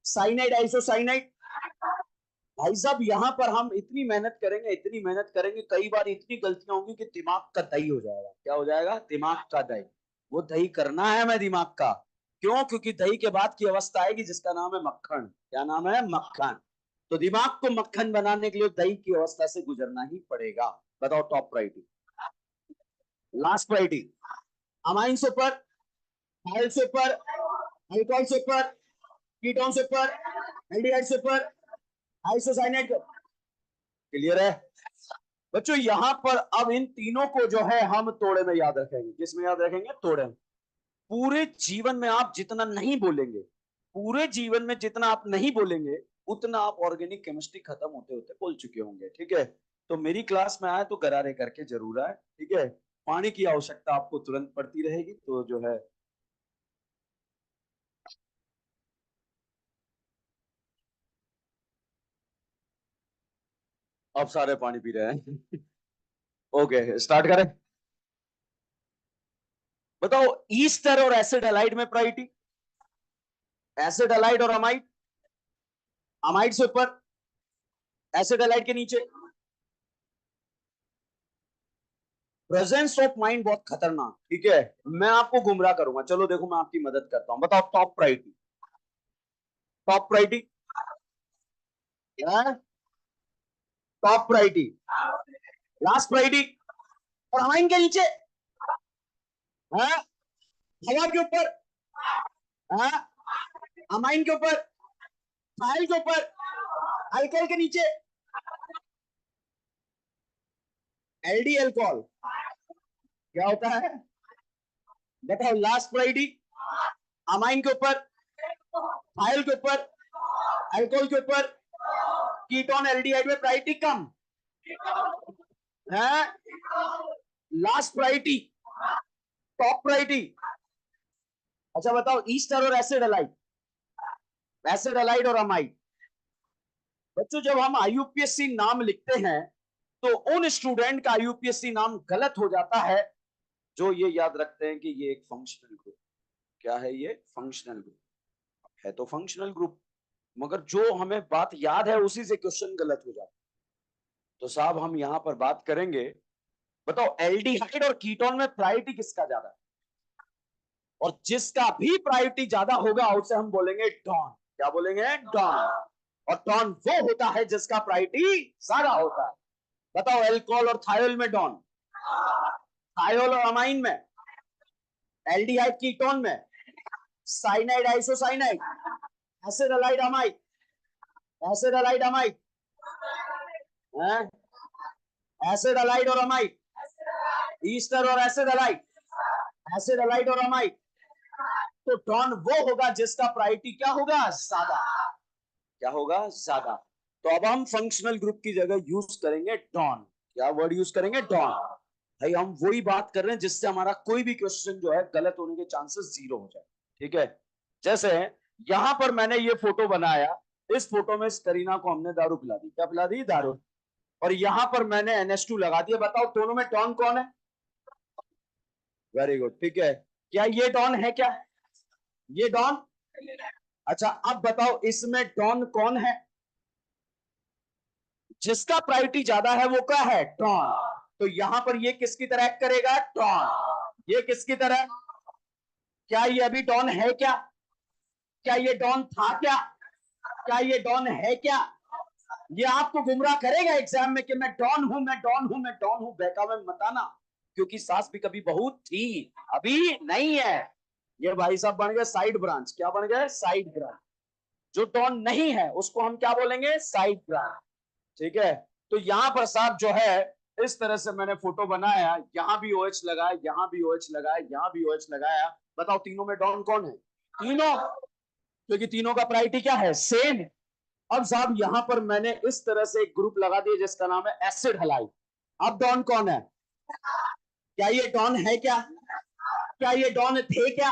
साइनाइड आइसोसाइनाइड। भाई साहब यहां पर हम इतनी मेहनत करेंगे, इतनी मेहनत करेंगे, कई बार इतनी गलतियां होंगी कि दिमाग का दही हो जाएगा। क्या हो जाएगा? दिमाग का दही। वो दही करना है हमें दिमाग का। क्यों? क्योंकि दही के बाद की अवस्था आएगी जिसका नाम है मक्खन। क्या नाम है? मक्खन। तो दिमाग को मक्खन बनाने के लिए दही की अवस्था से गुजरना ही पड़ेगा। बताओ top priority, last priority, amine से ऊपर, फाइल से ऊपर, अल्कोहल से ऊपर, कीटोन से ऊपर, एल्डिहाइड से ऊपर, आइसोसाइनाइड। क्लियर है बच्चों? यहां पर अब इन तीनों को जो है हम तोड़े में याद रखेंगे। किस में याद रखेंगे? तोड़े में। पूरे जीवन में आप जितना नहीं बोलेंगे, पूरे जीवन में जितना आप नहीं बोलेंगे, उतना आप ऑर्गेनिक केमिस्ट्री खत्म होते होते बोल चुके होंगे। ठीक है? तो मेरी क्लास में आए तो गरारे करके जरूर आए। ठीक है? पानी की आवश्यकता आपको तुरंत पड़ती रहेगी, तो जो है अब सारे पानी पी रहे हैं। ओके, स्टार्ट करें। बताओ ईस्टर और एसिड एलाइड में प्रायोरिटी, एसिड एलाइड और अमाइड। अमाइड से ऊपर, एसिड एलाइड के नीचे। प्रेजेंस ऑफ माइंड बहुत खतरनाक। ठीक है? मैं आपको गुमराह करूंगा। चलो देखो, मैं आपकी मदद करता हूं। बताओ top priority, top priority, top priority, last priority, और अमाइन के नीचे, है? हवा के ऊपर, है? अमाइन के ऊपर, फाइल के ऊपर, अल्कोहल के नीचे, एलडी अल्कोहल। क्या होता है? बताओ लास्ट प्रायोरिटी, अमाइन के ऊपर, फाइल के ऊपर, अल्कोहल के ऊपर, कीटोन एल्डिहाइड में प्रायोरिटी कम है। Last priority, top priority. अच्छा बताओ ईस्टर और एसिड एलाइड, एसिड एलाइड और अमाइड। बच्चों जब हम आईयूपीएससी नाम लिखते हैं तो उन स्टूडेंट का आईयूपीएससी नाम गलत हो जाता है जो ये याद रखते हैं कि ये एक फंक्शनल ग्रुप। क्या है ये? फंक्शनल ग्रुप है। तो फंक्शनल ग्रुप, मगर जो हमें बात याद है उसी से क्वेश्चन गलत हो जाता है। तो साहब हम यहां पर बात करेंगे। बताओ एल्डिहाइड और कीटोन में प्रायोरिटी किसका ज्यादा है? और जिसका भी प्रायोरिटी ज्यादा होगा उसे हम बोलेंगे डॉन। क्या बोलेंगे? डॉन। और डॉन वो होता है जिसका प्रायोरिटी ज्यादा होता है। बताओ एल्कोहल और थायोल में डॉन, थायोल और अमाइन में, एल्डिहाइड कीटोन में, cyanide isocyanide, acid allied amide, acid allied amide, acid allied और अमाइड, ईस्टर और एसिड एलाइड, एसिड एलाइड और अमाइड। तो डॉन वो होगा जिसका प्रायोरिटी क्या होगा? ज्यादा। क्या होगा? ज्यादा। तो अब हम फंक्शनल ग्रुप की जगह यूज करेंगे डॉन। क्या वर्ड यूज करेंगे? डॉन। भाई हम वही बात कर रहे हैं जिससे हमारा कोई भी क्वेश्चन जो है गलत होने के चांसेस जीरो हो जाए। ठीक है? जैसे यहां पर मैंने ये फोटो बनाया, इस फोटो में इस करीना को हमने दारू पिला दी। क्या पिला दी? दारू। और यहां पर मैंने NH2 लगा दिया। बताओ दोनों में डॉन कौन है? Very good. ठीक है? क्या ये डॉन है? क्या ये डॉन? अच्छा अब बताओ इसमें डॉन कौन है? जिसका प्रायोरिटी ज्यादा है वो क्या है? डॉन। तो यहां पर ये किसकी तरह एक्ट करेगा? डॉन। ये किसकी तरह? क्या ये अभी डॉन है? क्या क्या ये डॉन था? क्या ये डॉन है? क्या ये आपको गुमराह करेगा एग्जाम में कि मैं डॉन हूं, मैं डॉन हूं, मैं डॉन हूं? बहकावे में मत आना, क्योंकि सास भी कभी बहू थी, अभी नहीं है। ये भाई साहब बन गए साइड ब्रांच। क्या बन गए? Side branch. जो डॉन नहीं है उसको हम क्या बोलेंगे? Side branch. ठीक है? तो यहां पर साहब जो है इस तरह से मैंने फोटो बनाया, यहां भी OH लगाया, यहां भी OH लगाया, यहां भी OH लगाया। बताओ तीनों में डॉन कौन है? तीनों। क्योंकि तीनों का प्रायोरिटी क्या है? सेम। अब साहब यहां पर मैंने इस तरह से एक ग्रुप लगा दिया जिसका नाम है एसिड हलाइड। अब डॉन कौन है? क्या ये डॉन है? क्या ये डॉन थे? क्या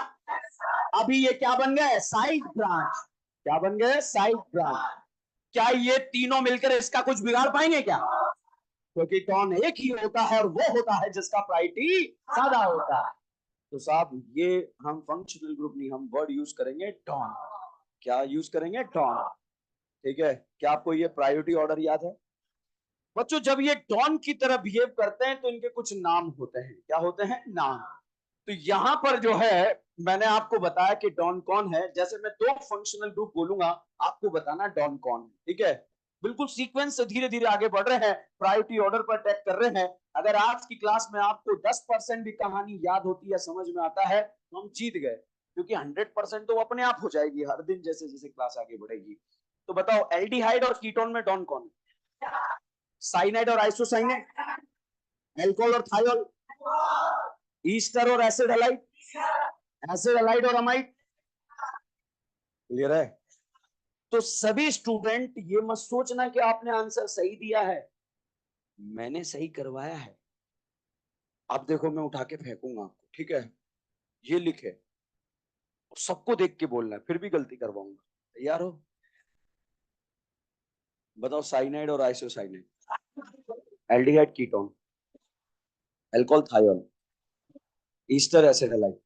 अभी ये क्या बन गए? Side branch. क्या बन गए? Side branch. क्या ये तीनों मिलकर इसका कुछ बिगाड़ पाएंगे? क्या? क्योंकि डॉन एक ही होता है और वो होता है जिसका प्रायोरिटी ज्यादा होता है। तो साहब ये हम फंक्शनल ग्रुप नहीं, हम वर्ड यूज करेंगे डॉन। क्या यूज करेंगे? डॉन। ठीक है, क्या आपको ये प्रायोरिटी ऑर्डर याद है? बच्चों जब ये डॉन की तरह बिहेव करते हैं तो इनके कुछ नाम होते हैं। क्या होते हैं? नाम। तो यहां पर जो है मैंने आपको बताया कि डॉन कौन है। जैसे मैं दो फंक्शनल ग्रुप बोलूंगा, आपको बताना डॉन कौन है। ठीक है, बिल्कुल सीक्वेंस से धीरे धीरे आगे बढ़ रहे हैं, प्रायोरिटी ऑर्डर पर अटैक कर रहे हैं। अगर आज की क्लास में आपको 10% भी कहानी याद होती है, समझ में आता है, तो हम जीत गए, क्योंकि 100% तो अपने आप हो जाएगी हर दिन जैसे जैसे क्लास आगे बढ़ेगी। तो बताओ एल्डिहाइड और कीटोन में डॉन कौन है? साइनाइड और आइसोसाइनाइड, एल्कोहल और थायोल, ईस्टर और एसिड हैलाइड, एसिड हैलाइड और अमाइड। क्लियर है? तो सभी स्टूडेंट ये मत सोचना कि आपने आंसर सही दिया है, मैंने सही करवाया है। अब देखो मैं उठा के फेंकूंगा आपको, ठीक है? ये लिखे, सबको देख के बोलना है, फिर भी गलती करवाऊंगा। तैयार हो? बताओ साइनाइड और isocyanide, aldehyde ketone, alcohol thiol, Easter acid halide.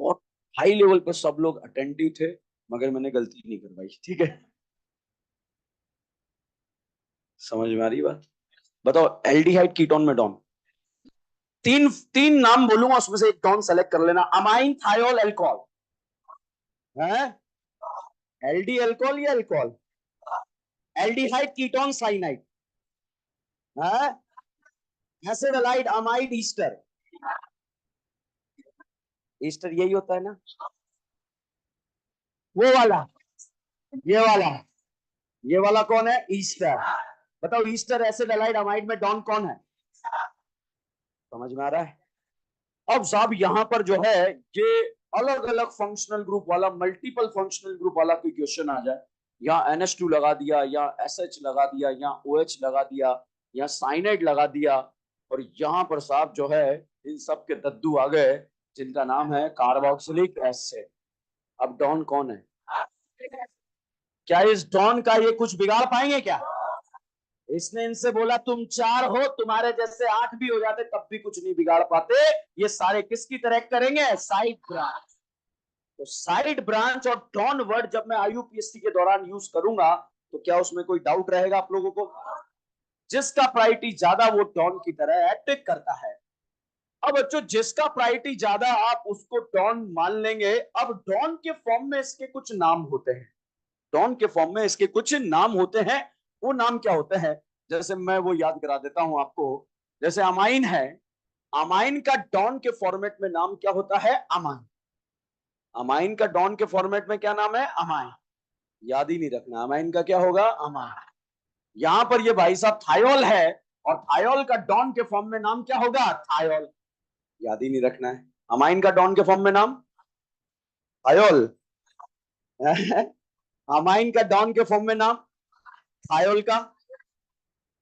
बहुत हाई लेवल पर सब लोग अटेंटिव थे, मगर मैंने गलती नहीं करवाई। ठीक है, समझ में आ रही बात? बताओ एल्डिहाइड कीटोन में डॉन। तीन तीन नाम बोलूंगा, उसमें से एक डॉन सेलेक्ट कर लेना। Amine, thiol, alcohol. है एल्डी एल्कोहल या एल्कोहल? एल्डिहाइड कीटोन साइनाइड, है acid halide amide Easter. Easter यही होता है ना, वो वाला, ये वाला, ये वाला कौन है? ईस्टर। बताओ ईस्टर एसिड हैलाइड अमाइड में डॉन कौन है? समझ में आ रहा है? अब साहब यहां पर जो है ये अलग अलग फंक्शनल ग्रुप वाला, मल्टीपल फंक्शनल ग्रुप वाला कोई क्वेश्चन आ जाए, या NH2 लगा दिया, या SH लगा दिया, या OH लगा दिया, या साइनाइड लगा दिया, और यहां पर साहब जो है इन सब के दद्दू आ गए जिनका नाम है कार्बोक्सिलिक एसिड। अब डॉन कौन है? क्या इस डॉन का ये कुछ बिगाड़ पाएंगे क्या? इसने इनसे बोला तुम चार हो, तुम्हारे जैसे आठ भी हो जाते तब भी कुछ नहीं बिगाड़ पाते। ये सारे किसकी तरह करेंगे? Side branch. तो साइड ब्रांच और डॉन वर्ड जब मैं IUPAC के दौरान यूज करूंगा, तो क्या उसमें कोई डाउट रहेगा आप लोगों को? जिसका प्रायोरिटी ज्यादा वो डॉन की तरह अटैक करता है। अब बच्चों जिसका प्रायोरिटी ज्यादा आप उसको डॉन मान लेंगे। अब डॉन के फॉर्म में इसके कुछ नाम होते हैं, डॉन के फॉर्म में इसके कुछ नाम होते हैं। वो नाम क्या होते हैं? जैसे मैं वो याद करा देता हूं आपको। जैसे अमाइन है, अमाइन का डॉन के फॉर्मेट में नाम क्या होता है? अमाइन। अमाइन का डॉन के फॉर्मेट में क्या नाम है? अमाइन। याद ही नहीं रखना, अमाइन का क्या होगा? अमाइन। यहां पर ये भाई साहब थायोल है, और थायोल का डॉन के फॉर्म में नाम क्या होगा? थायोल। याद ही नहीं रखना है, अमाइन का डॉन के फॉर्म में नाम थायोल। अमाइन का डॉन के फॉर्म में नाम थायोल का।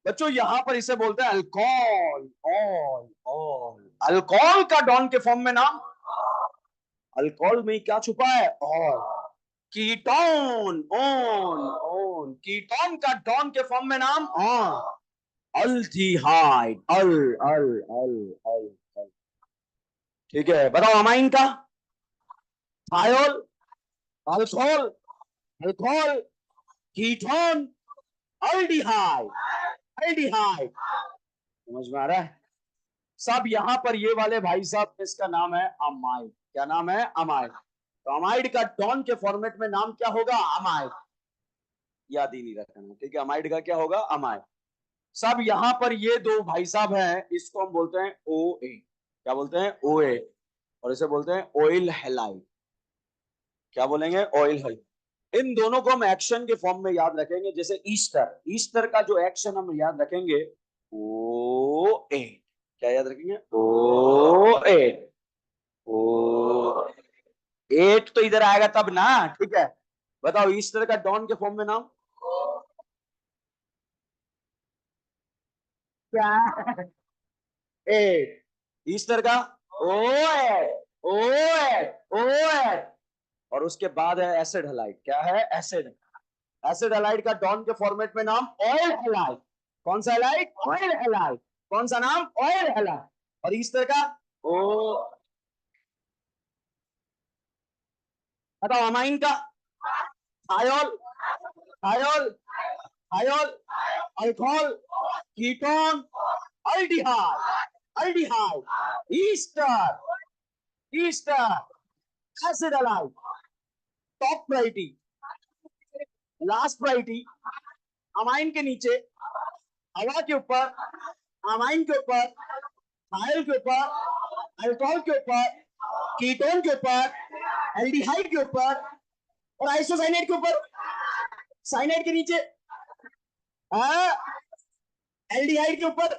बच्चों यहां पर इसे बोलते हैं अल्कोहल। ऑल ऑल अल्कोहल का डॉन के फॉर्म में नाम, अल्कोहल में क्या छुपा है? All. Ketone, own own, ketone का डॉन के फॉर्म में नाम ऑन। अल्डिहाइड, अल अल अल अल अल। ठीक है, बताओ अमाइन का? Thiol, alcohol, alcohol, ketone, aldehyde, aldehyde. समझ में आ रहा है? सब यहाँ पर ये वाले भाई साहब, इसका नाम है अमाइड। क्या नाम है? अमाइड। तो अमाइड का डॉन के फॉर्मेट में नाम क्या होगा? अमाइड। याद ही नहीं रखना, ठीक है? अमाइड का क्या होगा? अमाइड। सब यहाँ पर ये दो भाई साहब हैं, इसको हम बोलते हैं OA। क्या बोलते हैं? OA। और इसे बोलते हैं ऑयल हैलाइड। क्या बोलेंगे? Oil halide. इन दोनों को हम एक्शन के फॉर्म में याद रखेंगे। जैसे ईस्टर, ईस्टर का जो एक्शन हम याद रखेंगे OA। क्या याद रखेंगे? OA। ओ 8 तो इधर आएगा तब ना, ठीक है? बताओ ईस्टर का डॉन के फॉर्म में नाम क्या है? 8। ईस्टर का ओ एट। और उसके बाद है एसिड हैलाइड। क्या है? एसिड। एसिड हैलाइड का डॉन के फॉर्मेट में नाम ऑयल हैलाइड। कौन सा हैलाइड? Oil halide. कौन सा नाम? Oil halide. और ईस्टर का ओ बताओ अमाइन का thiol, thiol, thiol, alcohol, ketone, aldehyde, aldehyde, Easter, Easter, acid allied, top priority, last priority, amine के नीचे, हवा के ऊपर, अमाइन के ऊपर, थायल के ऊपर, अल्कोहल के ऊपर, कीटोन के ऊपर, एल्डिहाइड के ऊपर और आइसोसाइनेट के ऊपर, साइनेट के नीचे, एल्डिहाइड के ऊपर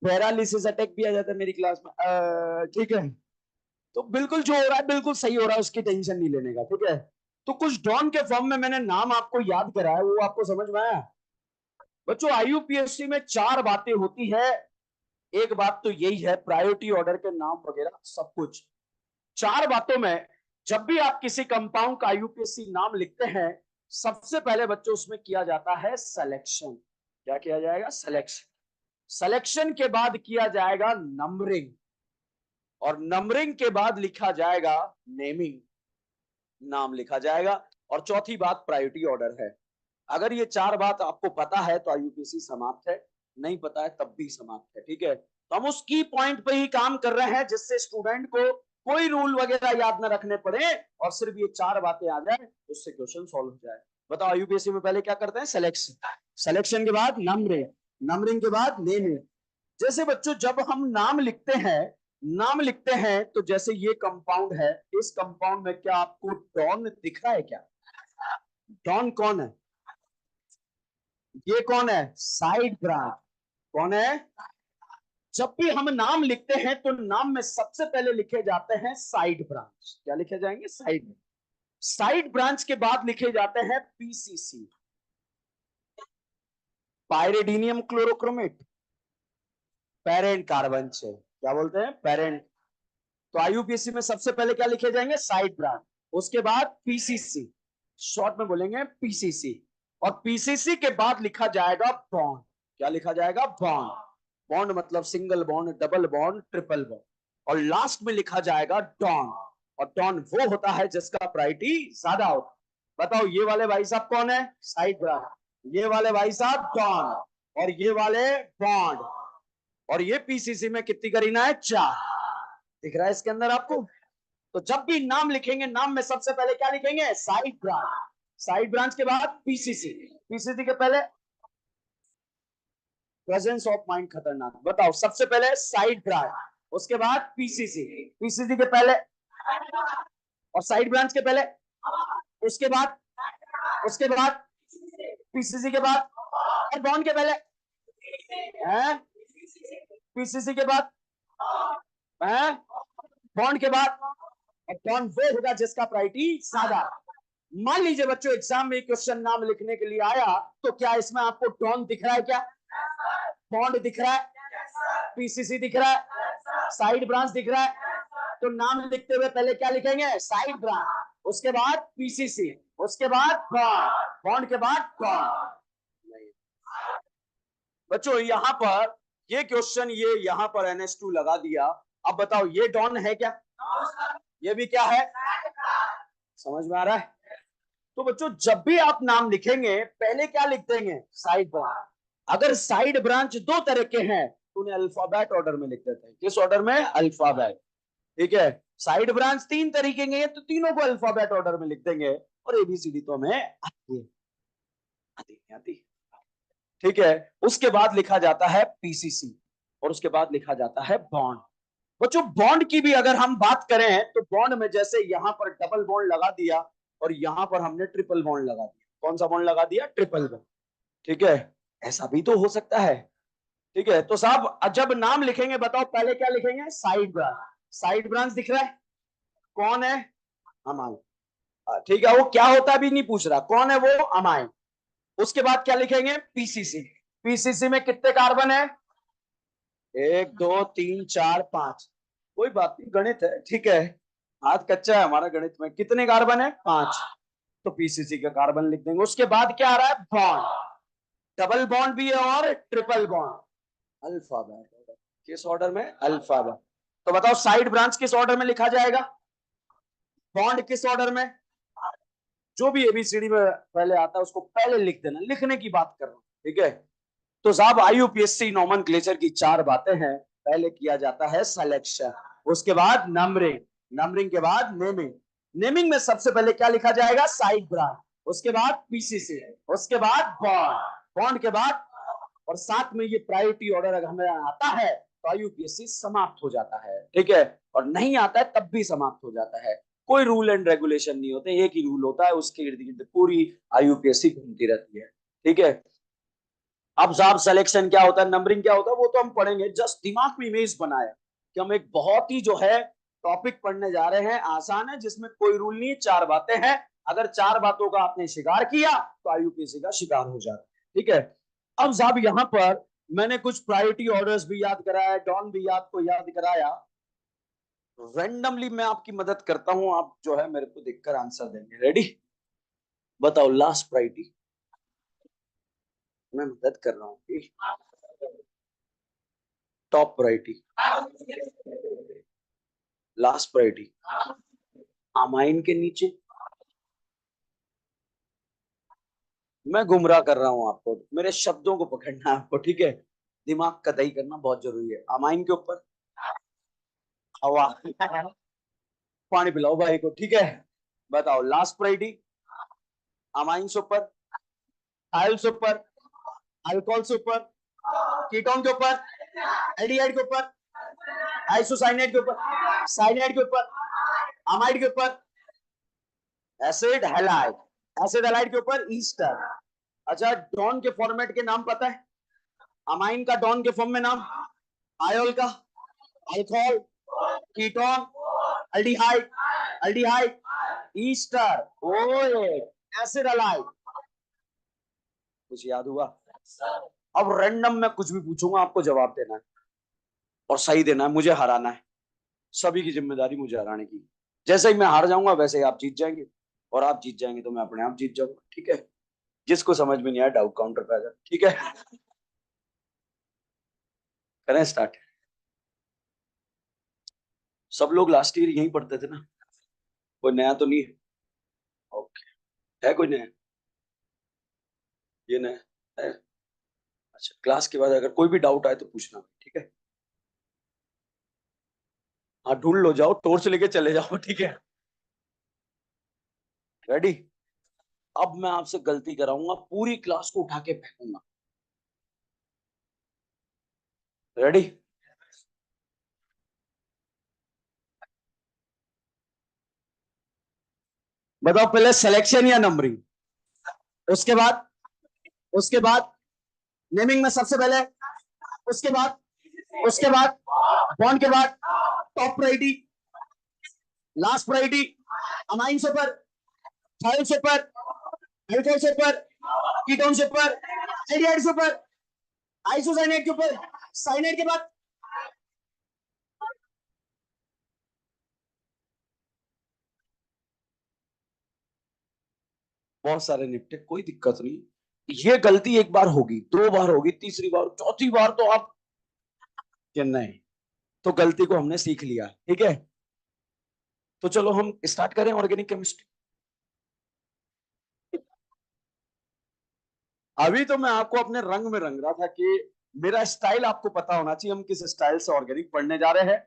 पैरालिसिस अटैक भी आ जाता है मेरी क्लास में। ठीक है, तो बिल्कुल जो हो रहा है बिल्कुल सही हो रहा है, उसकी टेंशन नहीं लेने का, ठीक है। तो कुछ डॉन के फॉर्म में मैंने नाम आपको याद करा है, वो आपको समझ में आया? बच्चों आईयूपीएससी में चार बातें होती है। एक बात तो यही है, प्रायोरिटी ऑर्डर के नाम वगैरह सब कुछ। चार बातों में जब भी आप किसी कंपाउंड का आईयूपीएससी नाम लिखते हैं, सबसे पहले बच्चों उसमें किया जाता है सिलेक्शन। क्या किया जाएगा? सिलेक्शन। सिलेक्शन के बाद किया जाएगा नंबरिंग, और नंबरिंग के बाद लिखा जाएगा नेमिंग, नाम लिखा जाएगा। और चौथी बात प्रायोरिटी ऑर्डर है। अगर ये चार बात आपको पता है तो आईयूपीएससी समाप्त है, नहीं पता है तब भी समाप्त है, ठीक है। तो हम उस की पॉइंट पे ही काम कर रहे हैं, जिससे स्टूडेंट को कोई रूल वगैरह याद ना रखने पड़े और सिर्फ ये चार बातें आ जाए, उससे क्वेश्चन सॉल्व हो जाए। बताओ आईयूपीएससी में पहले क्या करते हैं? सिलेक्शन, सिलेक्शन के बाद नंबरिंग, नंबरिंग के बाद नेमिंग। जैसे बच्चों जब हम नाम लिखते हैं, नाम लिखते हैं तो जैसे ये कंपाउंड है, इस कंपाउंड में क्या आपको डॉन दिख रहा है? क्या डॉन कौन है? ये कौन है? Side branch. कौन है? जब भी हम नाम लिखते हैं तो नाम में सबसे पहले लिखे जाते हैं साइड ब्रांच। क्या लिखे जाएंगे? साइड। साइड ब्रांच के बाद लिखे जाते हैं पीसीसी, पायरिडीनियम क्लोरोक्रोमेट, पेरेंट कार्बन से। क्या बोलते हैं? पेरेंट। तो आईयूपीएससी में सबसे पहले क्या लिखे जाएंगे? Side branch. उसके बाद पीसीसी, शॉर्ट में बोलेंगे पीसीसी। और पीसीसी के बाद लिखा जाएगा बॉन्ड। क्या लिखा जाएगा? बॉन्ड। बॉन्ड मतलब single bond, double bond, triple bond. और लास्ट में लिखा जाएगा डॉन। और डॉन वो होता है जिसका प्रायोरिटी ज्यादा होता है। बताओ ये वाले भाई साहब कौन है? Side branch. ये वाले भाई साहब डॉन, और ये वाले बॉन्ड। और ये पीसीसी में कितनी करीना है? 4। दिख रहा है इसके अंदर आपको? तो जब भी नाम लिखेंगे, नाम में सबसे पहले क्या लिखेंगे? Side branch. साइड ब्रांच के बाद पीसीसी, पीसीसी के पहले प्रेजेंस ऑफ माइंड खतरनाक। बताओ सबसे पहले साइड ब्रांच, उसके बाद पीसीसी, पीसीसी के पहले और साइड ब्रांच के पहले, उसके बाद, उसके बाद पीसीसी के बाद और बॉन्ड के पहले है, पीसीसी के बाद है, बॉन्ड के बाद। बॉन्ड वो होगा जिसका प्रायोरिटी ज्यादा। मान लीजिए बच्चों एग्जाम में क्वेश्चन नाम लिखने के लिए आया, तो क्या इसमें आपको डॉन दिख रहा है? क्या बॉन्ड दिख रहा है? पीसीसी दिख रहा है? साइड ब्रांच दिख रहा है? तो नाम लिखते हुए पहले क्या लिखेंगे? साइड ब्रांच, उसके बाद पीसीसी, उसके बाद बॉन्ड, बॉन्ड के बाद बॉन्ड। बच्चों यहां पर ये क्वेश्चन, ये यहां पर NH2 लगा दिया। अब बताओ ये डॉन है क्या? ये भी क्या है? समझ में आ रहा है? तो बच्चों जब भी आप नाम लिखेंगे पहले क्या लिख देंगे? Side branch. अगर साइड ब्रांच दो तरह के हैं तो उन्हें अल्फाबेट ऑर्डर में लिख देते हैं। किस ऑर्डर में? अल्फाबेट। ठीक है। साइड ब्रांच 3 तरीके के हैं तो तीनों को अल्फाबेट ऑर्डर में लिख देंगे। और एबीसीडी तो हमें आती है, आती। ठीक है। उसके बाद लिखा जाता है पीसीसी, और उसके बाद लिखा जाता है बॉन्ड। बच्चों बॉन्ड की भी अगर हम बात करें तो बॉन्ड में जैसे यहां पर डबल बॉन्ड लगा दिया और यहां पर हमने ट्रिपल बॉन्ड लगा दिया। कौन सा बॉन्ड लगा दिया? Triple bond. ठीक है, ऐसा भी तो हो सकता है। ठीक है, तो साहब जब नाम लिखेंगे बताओ पहले क्या लिखेंगे? Side branch. साइड ब्रांच दिख रहा है? कौन है? अमाइन। ठीक है, वो क्या होता है अभी नहीं पूछ रहा, कौन है वो? अमाइन। उसके बाद क्या लिखेंगे? पीसीसी। पीसीसी में कितने कार्बन है? 1 2 3 4 5। कोई बात नहीं, गणित है, ठीक है। हाथ कच्चा है हमारा गणित में। कितने कार्बन है? 5। तो पीसीसी का कार्बन लिख देंगे। उसके बाद क्या आ रहा है? बॉन्ड। डबल बॉन्ड भी है और ट्रिपल बॉन्ड। अल्फाबेट। किस ऑर्डर में? अल्फाबेट। तो बताओ साइड ब्रांच किस ऑर्डर में लिखा जाएगा? बॉन्ड किस ऑर्डर में? जो भी एबीसीडी में पहले आता है उसको पहले लिख देना, लिखने की बात कर रहा हूं, ठीक है। तो साहब आईयूपीएससी नॉमेनक्लेचर की चार बातें हैं। पहले किया जाता है सिलेक्शन, उसके बाद नंबरिंग, नंबरिंग के बाद नेमिंग, नेमिंग में सबसे पहले क्या लिखा जाएगा? साइड ब्रांच, उसके बाद पीसीसी, उसके बाद बॉन्ड, बॉन्ड के बाद और साथ में ये प्रायोरिटी ऑर्डर अगर हमें आता है तो आईयूपीएससी समाप्त हो जाता है, ठीक है। और नहीं आता है तब भी समाप्त हो जाता है। कोई रूल एंड रेगुलेशन नहीं होते, एक ही रूल होता है, उसके इर्द गिर्द पूरी आईयूपीएससी घूमती रहती है, ठीक है। अब साहब सिलेक्शन क्या होता है, नंबरिंग क्या होता है, वो तो हम पढ़ेंगे। जस्ट दिमाग में इमेज बनाया कि हम एक बहुत ही जो है टॉपिक पढ़ने जा रहे हैं, आसान है, जिसमें कोई रूल नहीं, चार बातें हैं। अगर चार बातों का आपने शिकार किया तो आईयूपीएससी का शिकार हो जाता है, ठीक है। अब साहब यहां पर मैंने कुछ प्रायोरिटी ऑर्डर्स भी याद कराया, डॉन भी याद को याद कराया। रैंडमली मैं आपकी मदद करता हूं, आप जो है मेरे को देखकर आंसर देंगे। रेडी? बताओ लास्ट प्रायोरिटी, मैं मदद कर रहा हूँ। Top priority, last priority, amine के नीचे। मैं गुमराह कर रहा हूं आपको, मेरे शब्दों को पकड़ना है आपको, ठीक है। दिमाग कतई करना बहुत जरूरी है। अमाइन के ऊपर हवा पानी पिलाओ भाई को, ठीक है। बताओ लास्ट प्रायोरिटी, अमाइन से ऊपर, थायल से ऊपर, अल्कोहल से ऊपर, कीटोन के ऊपर, एल्डिहाइड के ऊपर, आइसोसाइनेट के ऊपर, साइनेट के ऊपर, अमाइड के ऊपर, एसिड हैलाइड, एसिड हैलाइड के ऊपर ईस्टर। अच्छा डॉन के फॉर्मेट के नाम पता है? अमाइन का डॉन के फॉर्म में नाम, आयोल का alcohol, ketone, aldehyde, aldehyde, Easter, OH, acid halide. कुछ याद हुआ? अब रैंडम में कुछ भी पूछूंगा, आपको जवाब देना है और सही देना है, मुझे हराना है। सभी की जिम्मेदारी मुझे हराने की। जैसे ही मैं हार जाऊंगा वैसे ही आप जीत जाएंगे, और आप जीत जाएंगे तो मैं अपने आप जीत जाऊंगा, ठीक है। जिसको समझ में नहीं आया डाउट काउंटर पे आ जाए, ठीक है। करें स्टार्ट? सब लोग लास्ट ईयर यहीं पढ़ते थे ना, कोई नया तो नहीं है? ओके, है कोई नया? ये नया है? अच्छा, क्लास के बाद अगर कोई भी डाउट आए तो पूछना, ठीक है। हाँ ढूंढ लो, जाओ टॉर्च लेके चले जाओ, ठीक है। रेडी? अब मैं आपसे गलती कराऊंगा, पूरी क्लास को उठा के फेंकूंगा। रेडी? बताओ पहले सिलेक्शन या नंबरिंग? उसके बाद, उसके बाद नेमिंग में सबसे पहले, उसके बाद, उसके बाद बॉन्ड के बाद top priority, last priority, amine से ऊपर, थायल से ऊपर, अल्कोहल से ऊपर, कीटोन से ऊपर, एल्डिहाइड से ऊपर, आइसोसाइनेट के ऊपर, साइनेट के बाद। बहुत सारे निपटे, कोई दिक्कत नहीं। ये गलती एक बार होगी, दो बार होगी, तीसरी बार, चौथी बार तो आप कि नहीं, तो गलती को हमने सीख लिया, ठीक है। तो चलो हम स्टार्ट करें ऑर्गेनिक केमिस्ट्री। अभी तो मैं आपको अपने रंग में रंग रहा था कि मेरा स्टाइल आपको पता होना चाहिए, हम किस स्टाइल से ऑर्गेनिक पढ़ने जा रहे हैं।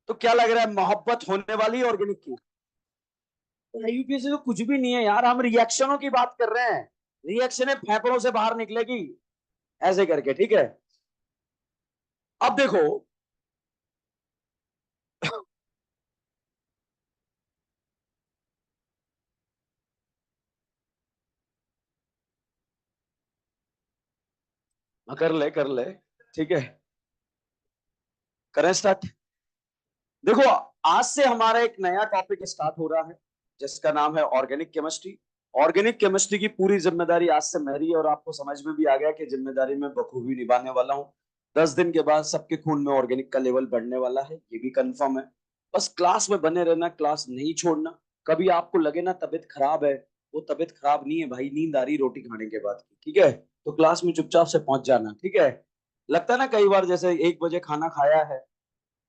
तो क्या लग रहा है, मोहब्बत होने वाली ऑर्गेनिक की? यूपीएससी तो कुछ भी नहीं है यार, हम रिएक्शनों की बात कर रहे हैं। रिएक्शनें फेफड़ों से बाहर निकलेगी ऐसे करके, ठीक है। अब देखो, कर ले कर ले, ठीक है। करें स्टार्ट? देखो, आज से हमारा एक नया टॉपिक स्टार्ट हो रहा है जिसका नाम है ऑर्गेनिक केमिस्ट्री। ऑर्गेनिक केमिस्ट्री की पूरी जिम्मेदारी आज से मेरी है, और आपको समझ में भी आ गया कि जिम्मेदारी मैं बखूबी निभाने वाला हूँ। 10 दिन के बाद सबके खून में ऑर्गेनिक का लेवल बढ़ने वाला है, ये भी कंफर्म है। बस क्लास में बने रहना, क्लास नहीं छोड़ना। कभी आपको लगे ना तबीयत खराब है, वो तबीयत खराब नहीं है भाई, नींद आ रही रोटी खाने के बाद की, ठीक है। तो क्लास में चुपचाप से पहुंच जाना, ठीक है। लगता है ना कई बार, जैसे 1 बजे खाना खाया है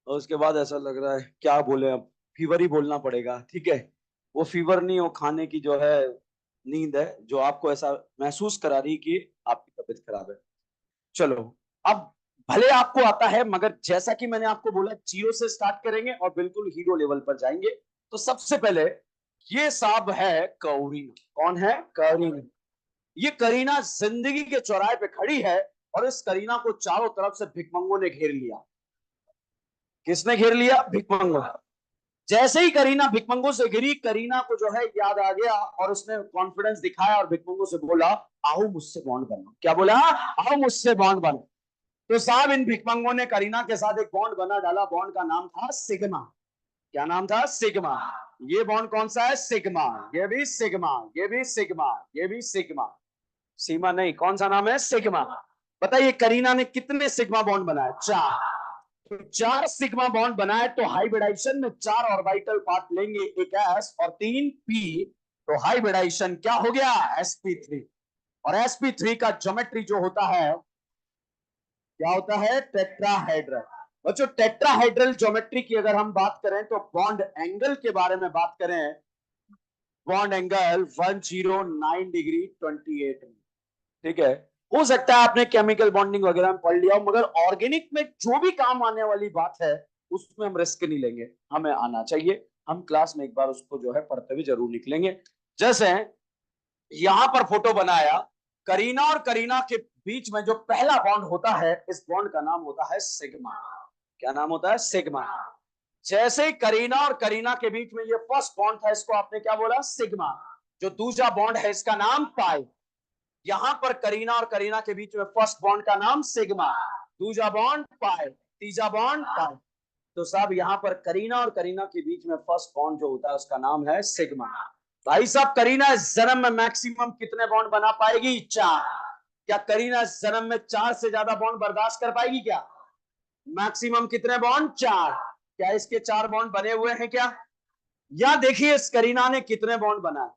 और उसके बाद ऐसा लग रहा है क्या बोले, अब फीवर ही बोलना पड़ेगा, ठीक है। वो फीवर नहीं, वो खाने की जो है नींद है, जो आपको ऐसा महसूस करा रही कि आपकी तबीयत खराब है। चलो, अब भले आपको आता है, मगर जैसा कि मैंने आपको बोला, जीरो से स्टार्ट करेंगे और बिल्कुल हीरो लेवल पर जाएंगे। तो सबसे पहले ये साहब है करीना। कौन है? करीना। ये करीना जिंदगी के चौराहे पे खड़ी है और इस करीना को चारों तरफ से भिकमंगों ने घेर लिया। किसने घेर लिया? भिकमंगो। जैसे ही करीना भिकमंगो से गिरी, करीना को जो है याद आ गया और उसने कॉन्फिडेंस दिखाया और भिकमंगो से बोला, आओ मुझसे बॉन्ड बनो। क्या बोला? आओ मुझसे बॉन्ड बनो। तो साहब इन भिकमंगों ने करीना के साथ एक बॉन्ड बना डाला। बॉन्ड का नाम था सिग्मा। क्या नाम था? सिग्मा। ये बॉन्ड कौन सा है? सिग्मा। ये भी सिग्मा, ये भी सिग्मा, ये भी सिग्मा। सीमा नहीं, कौन सा नाम है? सिग्मा। बताइए करीना ने कितने सिग्मा बॉन्ड बनाए? 4। तो 4 सिग्मा बॉन्ड बनाए तो हाइब्रिडाइजेशन में 4 ऑर्बिटल पार्ट लेंगे, एक एस और 3 पी। तो हाइब्रिडाइजेशन क्या हो गया? sp3। और sp3 का ज्योमेट्री जो होता है, क्या होता है? टेट्राहेड्रल। बच्चों, टेट्राहेड्रल ज्योमेट्री की अगर हम बात करें तो बॉन्ड एंगल के बारे में बात करें, बॉन्ड एंगल 109 डिग्री 28 में, ठीक है। हो सकता है आपने केमिकल बॉन्डिंग वगैरह में पढ़ लिया हो, मगर ऑर्गेनिक में जो भी काम आने वाली बात है उसमें हम रिस्क नहीं लेंगे। हमें आना चाहिए, हम क्लास में एक बार उसको जो है पढ़ते हुए जरूर निकलेंगे। जैसे यहां पर फोटो बनाया, करीना और करीना के बीच में जो पहला बॉन्ड होता है, इस बॉन्ड का नाम होता है सिग्मा। क्या नाम होता है? सिग्मा। जैसे ही करीना और करीना के बीच में ये फर्स्ट बॉन्ड था, इसको आपने क्या बोला? सिग्मा। जो दूसरा बॉन्ड है इसका नाम पाई। यहां पर करीना और करीना के बीच में फर्स्ट बॉन्ड का नाम सिग्मा, दूसरा बॉन्ड पाई, तीसरा बॉन्ड पाई। तो साहब यहां पर करीना और करीना के बीच में फर्स्ट बॉन्ड जो होता है उसका नाम है सिग्मा। भाई साहब, करीना इस जन्म में मैक्सिमम कितने बॉन्ड बना पाएगी? 4। क्या करीना इस जन्म में 4 से ज्यादा बॉन्ड बर्दाश्त कर पाएगी? क्या मैक्सिमम कितने बॉन्ड? 4। क्या इसके 4 बॉन्ड बने हुए हैं क्या? या देखिए इस करीना ने कितने बॉन्ड बनाए,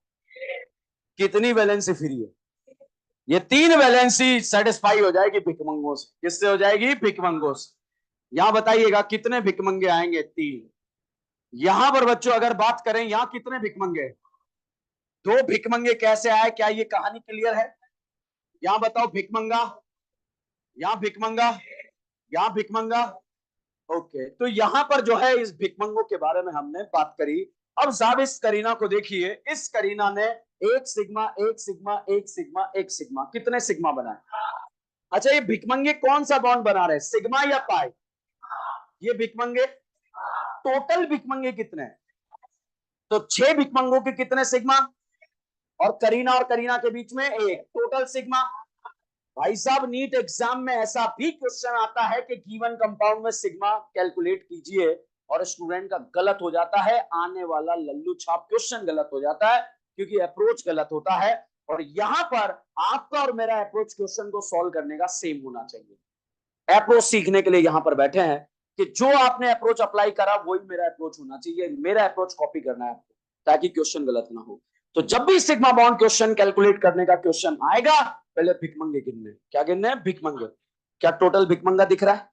कितनी वैलेंसी फ्री है। ये 3 वैलेंसी सेटिस्फाई हो जाएगी भिकमंगों से। किससे हो जाएगी? भिकमंगों से। यहां बताइएगा कितने भिकमंगे आएंगे? 3। यहां पर बच्चों अगर बात करें, यहां कितने भिकमंगे? 2 भिकमंगे कैसे आए? क्या ये कहानी क्लियर है? यहां बताओ भिकमंगा, यहां भिकमंगा, यहां भिकमंगा। ओके, तो यहां पर जो है इस भिकमंगों के बारे में हमने बात करी। अब साहब इस करीना को देखिए, इस करीना ने एक सिग्मा, एक सिग्मा, एक सिग्मा, एक सिग्मा, कितने सिग्मा बनाए? अच्छा, ये भिकमंगे कौन सा बॉन्ड बना रहे हैं, सिग्मा या पाई? ये भिकमंगे, टोटल भिकमंगे कितने हैं? तो 6 भिकमंगों के कितने सिग्मा? और करीना और करीना के बीच में एक, टोटल सिग्मा। भाई साहब, नीट एग्जाम में ऐसा भी क्वेश्चन आता है कि गिवन कंपाउंड में सिग्मा कैलकुलेट कीजिए, और स्टूडेंट का गलत हो जाता है, आने वाला लल्लू छाप क्वेश्चन गलत हो जाता है, क्योंकि अप्रोच गलत होता है। और यहां पर आपका और मेरा अप्रोच क्वेश्चन को सॉल्व करने का सेम होना चाहिए। अप्रोच सीखने के लिए यहां पर बैठे हैं कि जो आपने अप्रोच अप्लाई करा वही मेरा अप्रोच होना चाहिए, मेरा अप्रोच कॉपी करना है आपको, ताकि क्वेश्चन गलत ना हो। तो जब भी सिग्मा बॉन्ड क्वेश्चन कैलकुलेट करने का क्वेश्चन आएगा, पहले भिकमंगे गिनने। क्या गिनने हैं? भिकमंगे। क्या टोटल भिकमंगा दिख रहा है?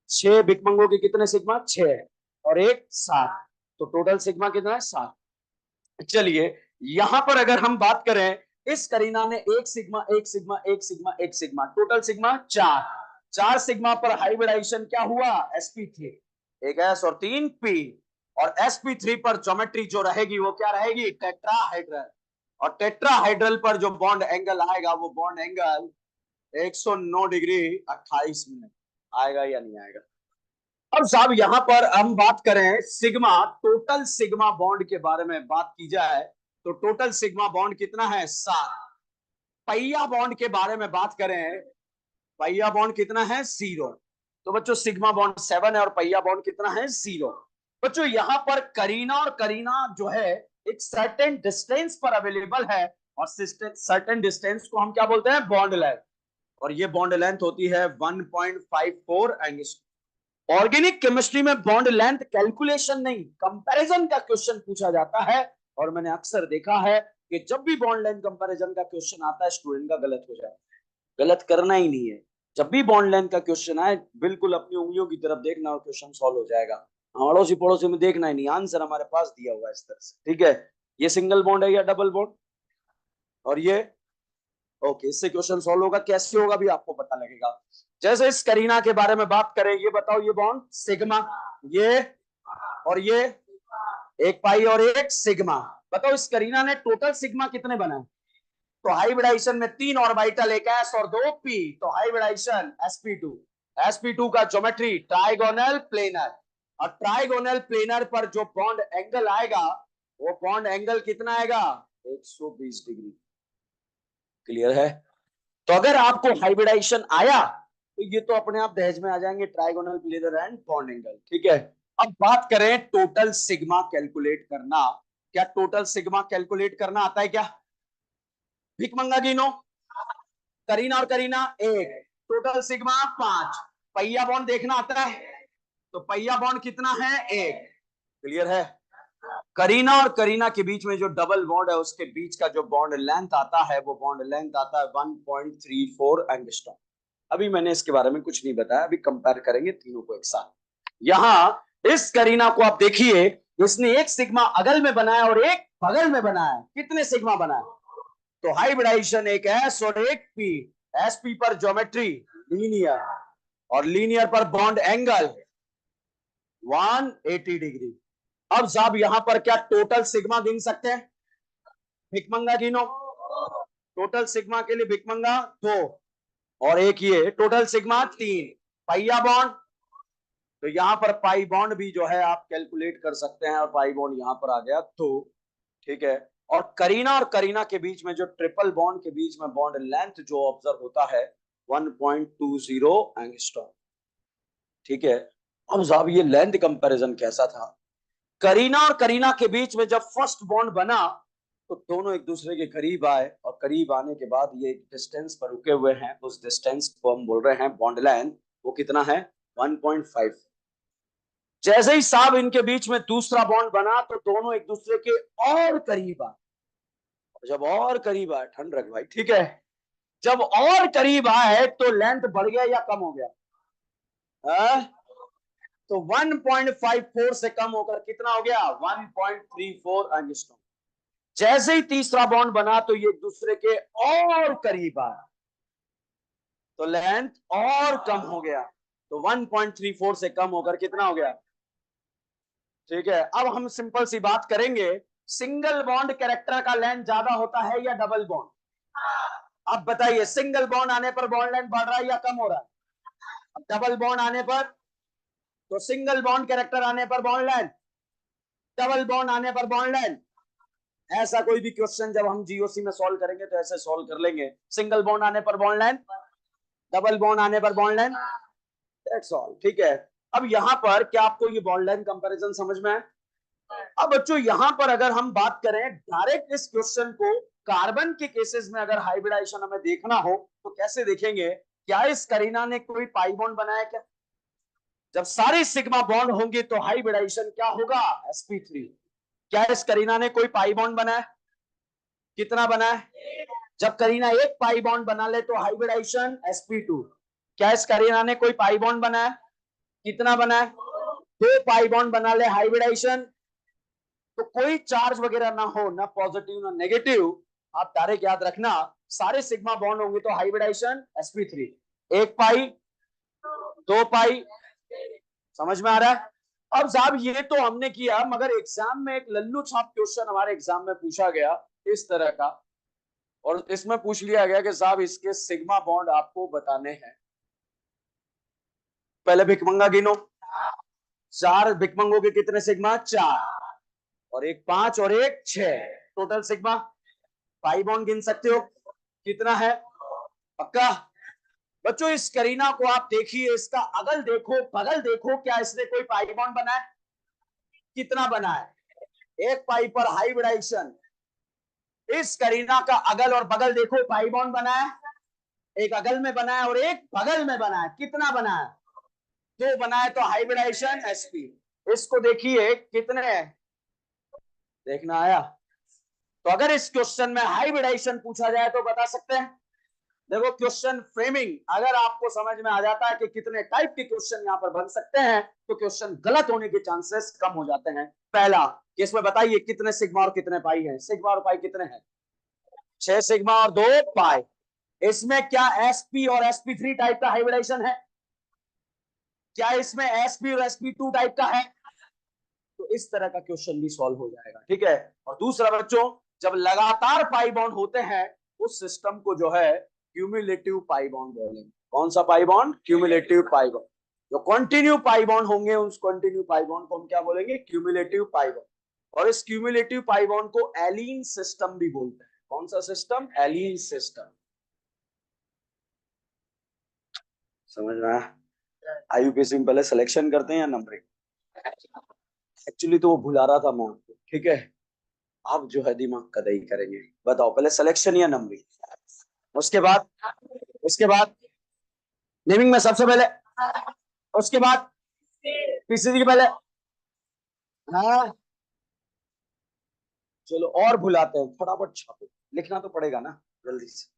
6 भिकमंगों के कितने सिग्मा? 6 और एक 7। तो टोटल सिग्मा कितना है? 7। चलिए, यहां पर अगर हम बात करें, इस करीना ने एक सिग्मा, एक सिग्मा, एक सिग्मा, एक सिग्मा, टोटल सिग्मा 4। 4 सिग्मा पर हाइब्रिडाइजेशन क्या हुआ? sp3, एक s और 3 p। और sp3 पर ज्योमेट्री जो रहेगी वो क्या रहेगी? टेट्राहाइड्रल। और टेट्राहाइड्रल पर जो बॉन्ड एंगल आएगा वो बॉन्ड एंगल 109 डिग्री 28 मिनट आएगा या नहीं आएगा? अब साहब यहां पर हम बात करें सिग्मा, टोटल सिग्मा बॉन्ड के बारे में बात की जाए तो टोटल सिग्मा बॉन्ड कितना है? 7। पहिया बॉन्ड के बारे में बात करें, पहिया बॉन्ड कितना है? 0। तो बच्चों सिग्मा बॉन्ड 7 है और पहिया बॉन्ड कितना है? 0। बच्चों यहां पर करीना और करीना जो है एक सर्टेन डिस्टेंस पर अवेलेबल है, और सर्टेन डिस्टेंस को हम क्या बोलते हैं? Bond length. और ये बॉन्ड लेंथ होती है 1.54 एंगस्ट्रॉम। ऑर्गेनिक केमिस्ट्री में बॉन्ड लेंथ कैलकुलेशन नहीं, कंपैरिजन का क्वेश्चन पूछा जाता है। और मैंने अक्सर देखा है कि जब भी बॉन्ड लेंथ कंपैरिजन का क्वेश्चन आता है, स्टूडेंट का गलत हो जाता है। गलत करना ही नहीं है। जब भी बॉन्ड लेंथ का क्वेश्चन आए बिल्कुल अपनी उंगलियों की तरफ देखना और क्वेश्चन सॉल्व हो जाएगा। अड़ोसी पड़ोसी में देखना ही नहीं, आंसर हमारे पास दिया हुआ है इस तरह से। ठीक है, ये सिंगल बॉन्ड है या डबल बॉन्ड, और ये ओके, इससे क्वेश्चन सॉल्व होगा। कैसे होगा भी आपको पता लगेगा। जैसे इस करीना के बारे में बात करें, ये बताओ, ये बॉन्ड सिग्मा, ये और ये एक पाई और एक सिग्मा। बताओ इस करीना ने टोटल सिग्मा कितने बनाए? तो हाइब्रिडाइजेशन में 3 ऑर्बिटल, एक एस और 2 पी, तो हाइब्रिडाइजेशन sp2। sp2 का ज्योमेट्री ट्राइगोनल प्लेनर, और ट्राइगोनल प्लेनर पर जो बॉन्ड एंगल आएगा वो बॉन्ड एंगल कितना आएगा? 120 डिग्री। क्लियर है? तो अगर आपको हाइब्रिडाइजेशन आया तो ये तो अपने आप दहेज में आ जाएंगे, trigonal planar and bond angle. ठीक है, अब बात करें टोटल सिग्मा कैलकुलेट करना। क्या टोटल सिग्मा कैलकुलेट करना आता है क्या? भिकमंगा गिनो। करीना और करीना एक, टोटल सिग्मा 5। पहिया बॉन्ड देखना आता है, तो पहिया बॉन्ड कितना है? एक। क्लियर है? करीना और करीना के बीच में जो डबल बॉन्ड है उसके बीच का जो बॉन्ड लेंथ आता है वो बॉन्ड लेंथ आता है 1.34 एंगस्ट्रॉम। अभी मैंने इसके बारे में कुछ नहीं बताया, अभी कंपेयर करेंगे तीनों को एक साथ। यहां इस करीना को आप देखिए, इसने एक सिग्मा अगल में बनाया और एक बगल में बनाया। कितने सिग्मा बनाया? तो हाइब्रिडाइजेशन एक एस और एक पी। एस पी पर ज्योमेट्री लीनियर, और लीनियर पर बॉन्ड एंगल 180 डिग्री। अब साहब यहां पर क्या टोटल सिग्मा गिन सकते हैं? भिकमंगा गिनो। टोटल सिग्मा के लिए भिकमंगा 2 और एक ये, टोटल सिग्मा 3। पहिया बॉन्ड, तो यहां पर पाई बॉन्ड भी जो है आप कैलकुलेट कर सकते हैं, और पाई बॉन्ड यहां पर आ गया तो। ठीक है, और करीना और करीना के बीच में जो ट्रिपल बॉन्ड के बीच में बॉन्ड लेंथ जो ऑब्जर्व होता है 1.20 एंगस्ट्रॉम। ठीक है, अब साहब ये लेंथ कंपैरिजन कैसा था? करीना और करीना के बीच में जब फर्स्ट बॉन्ड बना तो दोनों एक दूसरे के करीब आए, और करीब आने के बाद ये एक डिस्टेंस पर रुके हुए हैं, उस डिस्टेंस को हम बोल रहे हैं बॉन्ड लेंथ। वो कितना है? 1.5। जैसे ही साहब इनके बीच में दूसरा बॉन्ड बना तो दोनों एक दूसरे के और करीब आए। जब और करीब आए, ठंड रख भाई, ठीक है, जब और करीब आए तो लेंथ बढ़ गया या कम हो गया? तो 1.54 से कम होकर कितना हो गया? 1.34 एंगस्ट्रॉम। जैसे ही तीसरा बॉन्ड बना तो ये एक दूसरे के और करीब आया, तो लेंथ और कम हो गया, तो 1.34 से कम होकर कितना हो गया? ठीक है, अब हम सिंपल सी बात करेंगे, सिंगल बॉन्ड कैरेक्टर का लेंथ ज्यादा होता है या डबल बॉन्ड? अब बताइए, सिंगल बॉन्ड आने पर बॉन्ड लेंथ बढ़ रहा है या कम हो रहा है? अब डबल बॉन्ड आने पर, तो सिंगल बॉन्ड कैरेक्टर आने पर बॉन्ड लेंथ, डबल बॉन्ड आने पर बॉन्ड लेंथ। ऐसा कोई भी क्वेश्चन जब हम जीओसी में सॉल्व करेंगे तो ऐसे सॉल्व कर लेंगे, सिंगल बॉन्ड आने पर बॉन्ड लेंथ, डबल बॉन्ड आने पर बॉन्ड लेंथ, दैट्स ऑल। ठीक है, अब यहां पर क्या आपको ये बॉन्ड लेंथ कंपैरिजन समझ में आए? अब बच्चों यहां पर अगर हम बात करें डायरेक्ट इस क्वेश्चन को, कार्बन के केसेस में अगर हाइब्रिडाइजेशन हमें देखना हो तो कैसे देखेंगे? क्या इस करीना ने कोई पाई बॉन्ड बनाया क्या? जब सारे सिग्मा बॉन्ड होंगे तो हाइब्रिडाइजेशन क्या होगा? sp3। क्या इस करीना ने कोई पाई बॉन्ड बनाया? कितना बनाया? जब करीना एक पाई बॉन्ड बना ले तो हाइब्रिडाइजेशन sp2। क्या इस करीना ने कोई पाई बॉन्ड बनाया? कितना बनाया? 2 पाई बॉन्ड बना ले, हाइब्रिडाइजेशन। तो कोई चार्ज वगैरह ना हो, ना पॉजिटिव ना नेगेटिव, आप डायरेक्ट याद रखना, सारे सिग्मा बॉन्ड होंगे तो हाइब्रिडाइजेशन sp3। एक पाई, 2 पाई, समझ में आ रहा है? अब साहब ये तो हमने किया, मगर एग्जाम में एक लल्लू छाप क्वेश्चन हमारे एग्जाम में पूछा गया इस तरह का, और इसमें पूछ लिया गया कि साहब इसके सिग्मा बॉन्ड आपको बताने हैं। पहले भिकमंगा गिनो। 4 भिकमंगों के कितने सिग्मा? 4, और एक 5 और एक 6, टोटल सिग्मा। पाई बॉन्ड गिन सकते हो, कितना है? पक्का? बच्चों इस करीना को आप देखिए, इसका अगल देखो बगल देखो, क्या इसने कोई पाई बॉन्ड बना है? कितना बना है? एक पाई पर हाइब्रिडाइजेशन। इस करीना का अगल और बगल देखो, पाई बॉन्ड बना है, एक अगल में बना है और एक बगल में बना है। कितना बना है? 2 बना है, तो हाइब्रिडाइजेशन sp। इसको देखिए कितने है, देखना आया? तो अगर इस क्वेश्चन में हाइब्रिडाइजेशन पूछा जाए तो बता सकते हैं? देखो क्वेश्चन फ्रेमिंग अगर आपको समझ में आ जाता है कि कितने टाइप के क्वेश्चन यहाँ पर बन सकते हैं तो क्वेश्चन गलत होने के चांसेस कम हो जाते हैं। पहला कि इसमें बताइए कितने सिग्मा और कितने पाई है, सिग्मा और पाई कितने हैं? 6 सिग्मा और 2 पाई। इसमें क्या sp और sp3 टाइप का हाइब्रिडेशन है? क्या इसमें sp और sp2 टाइप का है? तो इस तरह का क्वेश्चन भी सॉल्व हो जाएगा, ठीक है। और दूसरा बच्चों, जब लगातार पाई बॉन्ड होते हैं उस सिस्टम को जो है क्यूमुलेटिव पाई बॉन्ड बोलेंगे। कौन सा pi bond? Cumulative pi bond. जो कंटिन्यू पाई बॉन्ड होंगे उस कंटिन्यू पाई बॉन्ड को हम क्या बोलेंगे? Cumulative pi bond. और इस क्यूमुलेटिव पाई बॉन्ड को एलीन सिस्टम भी बोलते हैं। कौन सा सिस्टम? एलीन सिस्टम। समझ में आया? आईयूपीएसी में पहले सिलेक्शन करते हैं या नंबरिंग? एक्चुअली तो वो भुला रहा था मैं आपको, ठीक है। आप जो है दिमाग का दही करेंगे। बताओ पहले सिलेक्शन या नंबरिंग? उसके बाद, उसके बाद नेमिंग में सबसे पहले, उसके बाद पीसीसी के पहले। हाँ, चलो और भुलाते हैं, फटाफट छापो, लिखना तो पड़ेगा ना जल्दी से।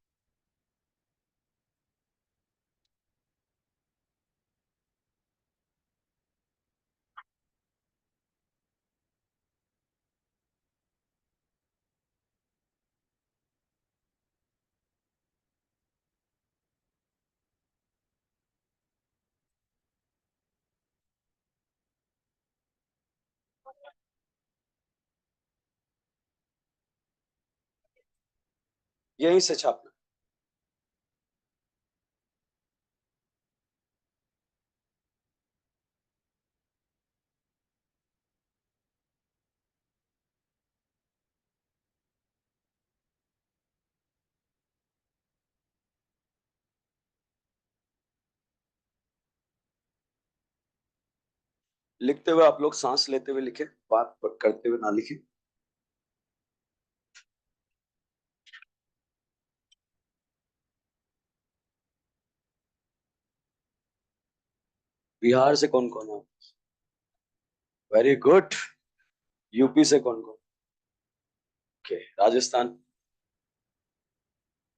यहीं से छापना। लिखते हुए आप लोग सांस लेते हुए लिखे, बात करते हुए ना लिखे। बिहार से कौन कौन है? Very good. यूपी से कौन कौन? Okay, Rajasthan,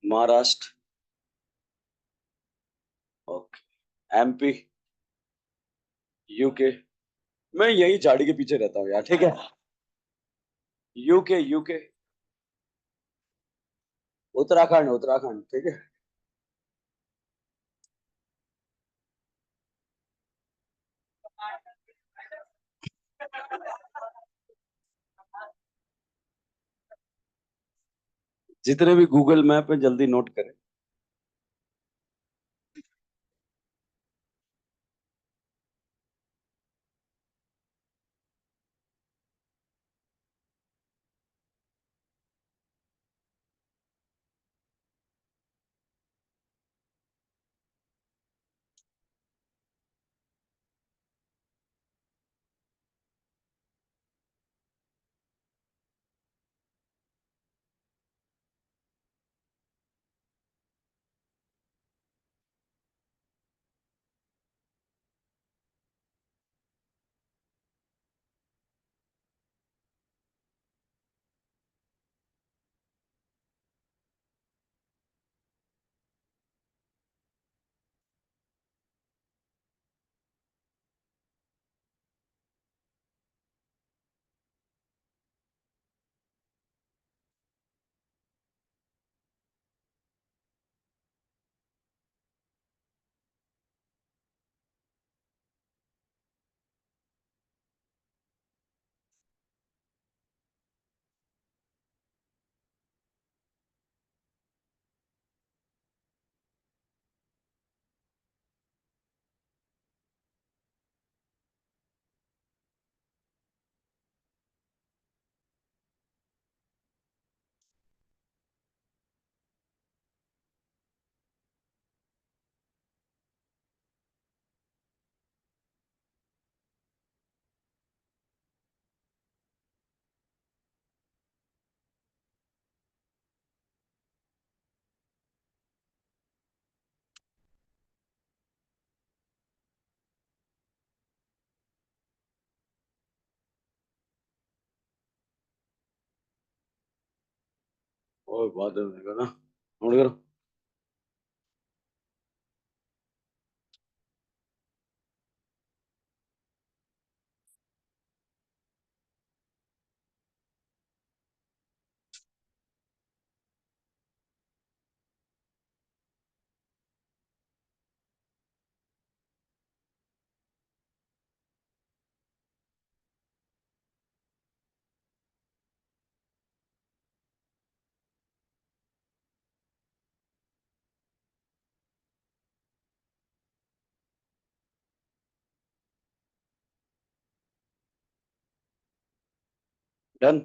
Maharashtra, okay, MP, UK. मैं यही झाड़ी के पीछे रहता हूँ यार, ठीक है। यूके, यूके, उत्तराखंड, उत्तराखंड, ठीक है। जितने भी गूगल मैप है जल्दी नोट करें। और बात है ना, नोट करो। डन।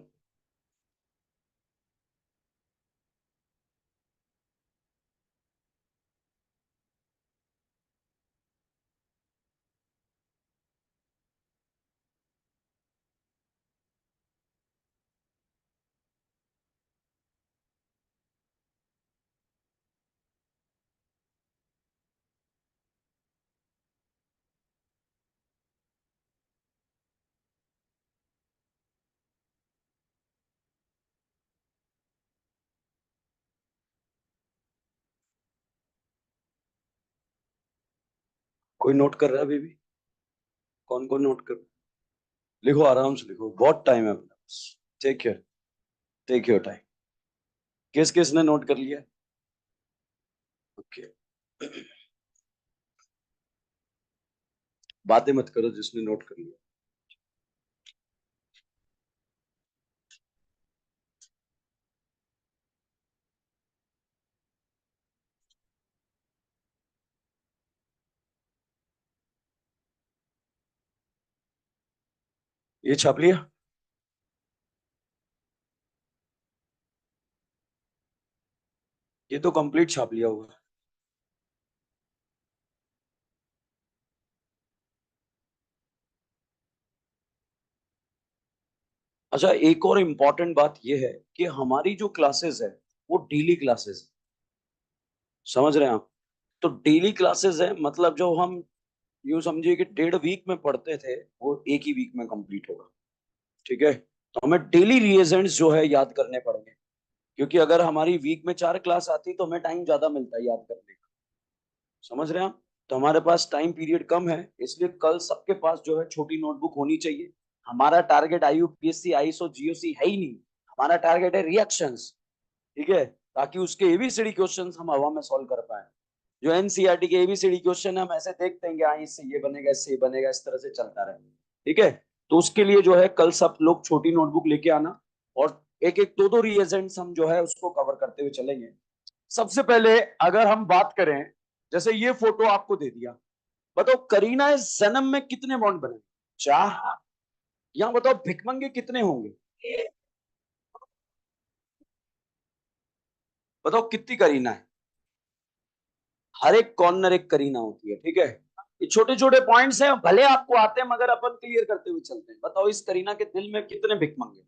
कोई नोट कर रहा है अभी भी? कौन कौन नोट कर? लिखो, आराम से लिखो, बहुत टाइम है अपने पास। Take your take your time. किस किस ने नोट कर लिया? ओके। बातें मत करो जिसने नोट कर लिया। ये छाप लिया? ये तो कंप्लीट छाप लिया होगा। अच्छा, एक और इम्पोर्टेंट बात यह है कि हमारी जो क्लासेस है वो डेली क्लासेस है। समझ रहे हैं आप? तो डेली क्लासेस है, मतलब जो हम यूं समझिए कि 1.5 वीक में पढ़ते थे वो एक ही वीक में कंप्लीट होगा। ठीक है? तो हमें डेली रिएजेंट्स जो है याद करने पड़ेंगे, क्योंकि अगर हमारी वीक में 4 क्लास आती तो हमें टाइम ज्यादा मिलता है याद करने का। समझ रहे हैं आप? तो हमारे पास टाइम पीरियड कम है, इसलिए कल सबके पास जो है छोटी नोटबुक होनी चाहिए। हमारा टारगेट आईयूपीएससी आईएसओ जीओसी है ही नहीं। हमारा टारगेट है रिएक्शंस। ठीक है? ताकि उसके एबीसीडी क्वेश्चंस हम हवा में सॉल्व कर पाए। जो एनसीईआरटी के एबीसीडी क्वेश्चन है हम ऐसे देखते हैं कि हाँ इससे ये बनेगा, इससे ये बनेगा, इस तरह से चलता रहे। ठीक है? तो उसके लिए जो है कल सब लोग छोटी नोटबुक लेके आना, और एक एक दो दो रीएजेंट्स हम जो है उसको कवर करते हुए चलेंगे। सबसे पहले अगर हम बात करें, जैसे ये फोटो आपको दे दिया, बताओ करीना इस जन्म में कितने बॉन्ड बने? 4। यहाँ बताओ भिकमंगे कितने होंगे? बताओ कितनी करीना है? हर एक कॉर्नर एक करीना होती है। ठीक है? ये छोटे छोटे पॉइंट्स हैं, भले आपको आते हैं मगर अपन क्लियर करते हुए चलते हैं। बताओ इस करीना के दिल में कितने भिकमंगे?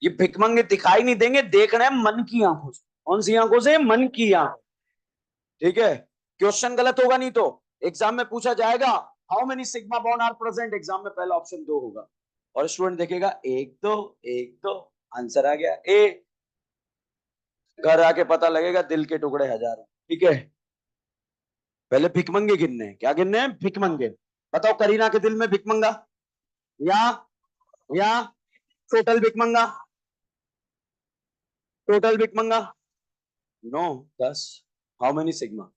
ये भिकमंगे दिखाई नहीं देंगे, देख रहे हैं मन की आंखों से। कौन सी आंखों से? मन की आंखों। ठीक है? क्वेश्चन गलत होगा नहीं तो एग्जाम में पूछा जाएगा, how many sigma bond are present, exam में पहला ऑप्शन 2 होगा, और स्टूडेंट देखेगा 1 2 1 2, आंसर आ गया ए। घर आके पता लगेगा दिल के टुकड़े हजारों। ठीक है? पहले भिकमंगे गिनने हैं। क्या गिनने हैं? भिकमंगे। बताओ करीना के दिल में भिकमंगा, या या टोटल भिकमंगा? टोटल भिकमंगा? नो। 10। How many sigma?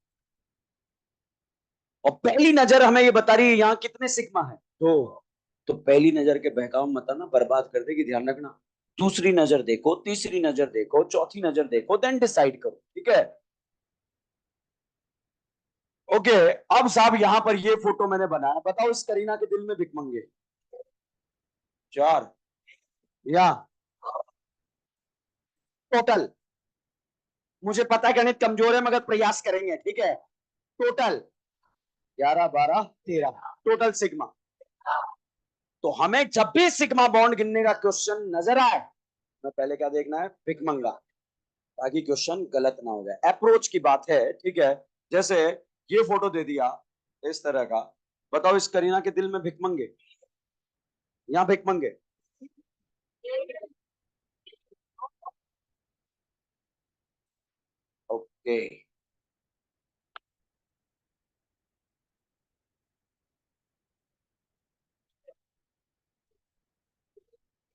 और पहली नजर हमें ये बता रही है यहाँ कितने सिग्मा है? 2। तो पहली नजर के बहकाव मत आना, बर्बाद कर देगी, ध्यान रखना। दूसरी नजर देखो, तीसरी नजर देखो, चौथी नजर देखो, देन डिसाइड करो। ठीक है? ओके। अब साहब यहां पर ये फोटो मैंने बनाया, बताओ इस करीना के दिल में भिकमंगे? 4। या टोटल? मुझे पता है गणित कमजोर है मगर प्रयास करेंगे। ठीक है? Total 11 12 13 total sigma. तो हमें जब भी सिग्मा बॉन्ड गिनने का क्वेश्चन नजर आए, मैं पहले क्या देखना है? भिकमंगा, ताकि क्वेश्चन गलत ना हो जाए। अप्रोच की बात है। ठीक है? जैसे ये फोटो दे दिया इस तरह का, बताओ इस करीना के दिल में भिकमंगे? यहाँ भिकमंगे? ओके।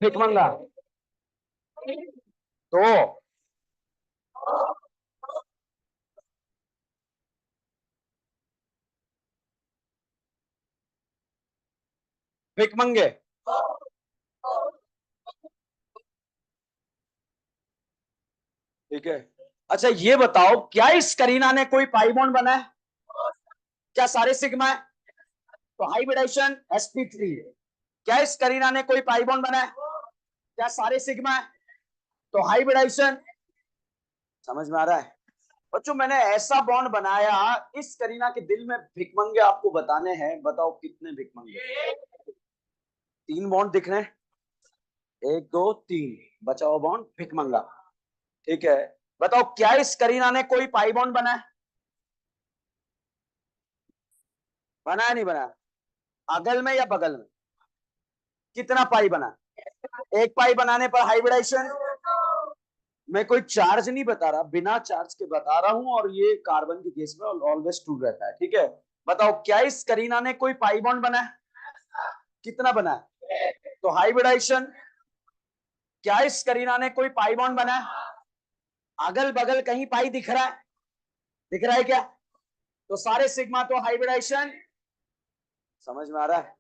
भिकमंगा तो भिकमंगे। ठीक है? अच्छा ये बताओ, क्या इस करीना ने कोई पाई बॉन्ड बनाया? क्या सारे सिग्मा है? तो हाइब्रिडाइजेशन sp3 है। क्या इस करीना ने कोई पाई बॉन्ड बनाया? क्या सारे सिग्मा है? तो हाइब्रिडाइजेशन समझ में आ रहा है बच्चों? मैंने ऐसा बॉन्ड बनाया, इस करीना के दिल में भिकमंगे आपको बताने हैं। बताओ कितने भिकमंगे? 3 बॉन्ड दिख रहे हैं, 1 2 3, बचाओ बॉन्ड भिकमंगा। ठीक है, बताओ क्या इस करीना ने कोई पाई बॉन्ड बनाया? बनाया नहीं बनाया? अगल में या बगल में? कितना पाई बना? 1 पाई बनाने पर हाइब्रिडाइजेशन। मैं कोई चार्ज नहीं बता रहा, बिना चार्ज के बता रहा हूं, और ये कार्बन के केस में ऑलवेज ट्रू रहता है। ठीक है, बताओ क्या इस करीना ने कोई पाई बॉन्ड बनाया? कितना बनाया? तो हाइब्रिडाइजेशन। क्या इस करीना ने कोई पाई बॉन्ड बनाया? अगल बगल कहीं पाई दिख रहा है? दिख रहा है क्या? तो सारे सिग्मा तो हाइब्रिडाइजेशन। समझ में आ रहा है?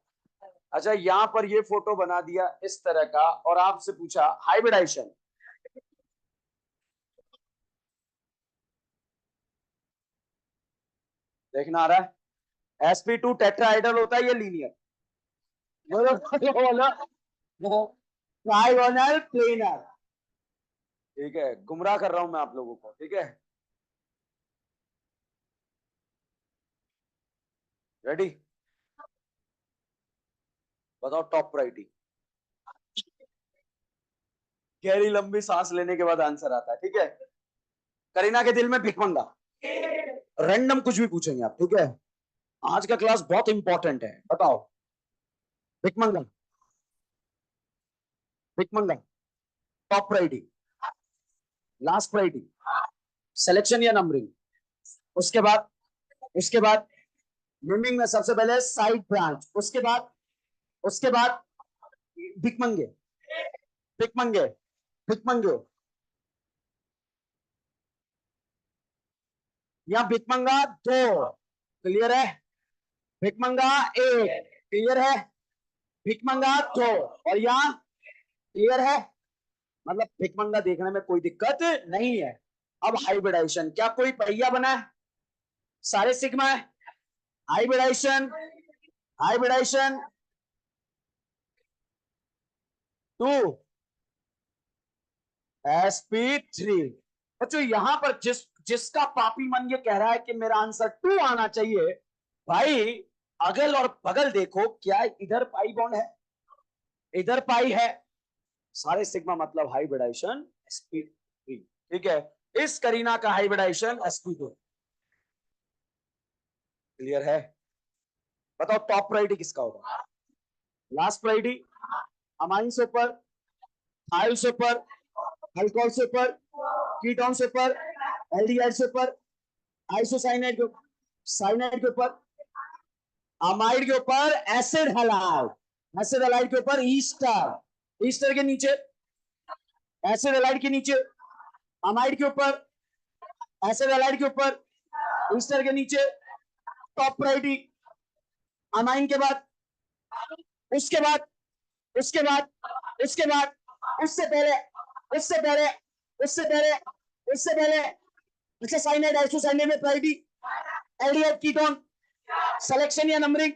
अच्छा, यहां पर ये फोटो बना दिया इस तरह का, और आपसे पूछा हाइब्रिडाइजेशन। देखना आ रहा है? sp2 टेट्राहाइड्रल होता है, ये लीनियर। बोलो बोलो बोलो, ट्राइगोनल प्लेनर। ठीक है, गुमराह कर रहा हूं मैं आप लोगों को। ठीक है, रेडी? बताओ टॉप प्रायोरिटी। गहरी लंबी सांस लेने के बाद आंसर आता है। ठीक है, करीना के दिल में भिकमंगा। रैंडम कुछ भी पूछेंगे आप। ठीक है, आज का क्लास बहुत इंपॉर्टेंट है। बताओ भिकमंगा, भिकमंगा top priority, last priority, selection या नंबरिंग? उसके बाद नेमिंग में सबसे पहले साइड ब्रांच, उसके बाद भिकमंगे, भिकमंगे, भिकमंगे, या भिकमंगा 2, क्लियर है? भिकमंगा 1, क्लियर है? भिकमंगा 2, और यहाँ क्लियर है? मतलब भिकमंगा देखने में कोई दिक्कत नहीं है। अब हाइब्रिडाइजेशन, क्या कोई पहिया बना है? सारे सिग्मा है। Hybridisation, hybridisation 2 sp3। बच्चों यहां पर जिसका पापी मन ये कह रहा है कि मेरा आंसर 2 आना चाहिए, भाई अगल और बगल देखो, क्या इधर पाई बॉन्ड है? इधर पाई है। सारे सिग्मा मतलब हाइब्रिडाइजेशन sp3। ठीक है, इस करीना का हाइब्रिडाइजेशन sp2। क्लियर है? बताओ टॉप प्रायोरिटी किसका होगा? Last priority? अमाइन से ऊपर, थायल से ऊपर, अल्कोहल से ऊपर, कीटोन से ऊपर, एल्डिहाइड से ऊपर, आइसोसाइनाइड के ऊपर, साइनाइड के ऊपर, अमाइड के ऊपर एसिड हैलाइड, एसिड हैलाइड के ऊपर ईस्टर, ईस्टर के नीचे एसिड हैलाइड के नीचे अमाइड के ऊपर, एसिड हैलाइड के ऊपर ईस्टर के नीचे टॉप प्रायोरिटी। अमाइन के बाद, उसके बाद, उसके बाद, उसके बाद, उससे पहले, उससे पहले, उससे पहले, उससे पहले, अच्छा साइनाइड आइसोसाइनाइड में प्रायोरिटी, एल्डिहाइड कीटोन, सिलेक्शन या नंबरिंग?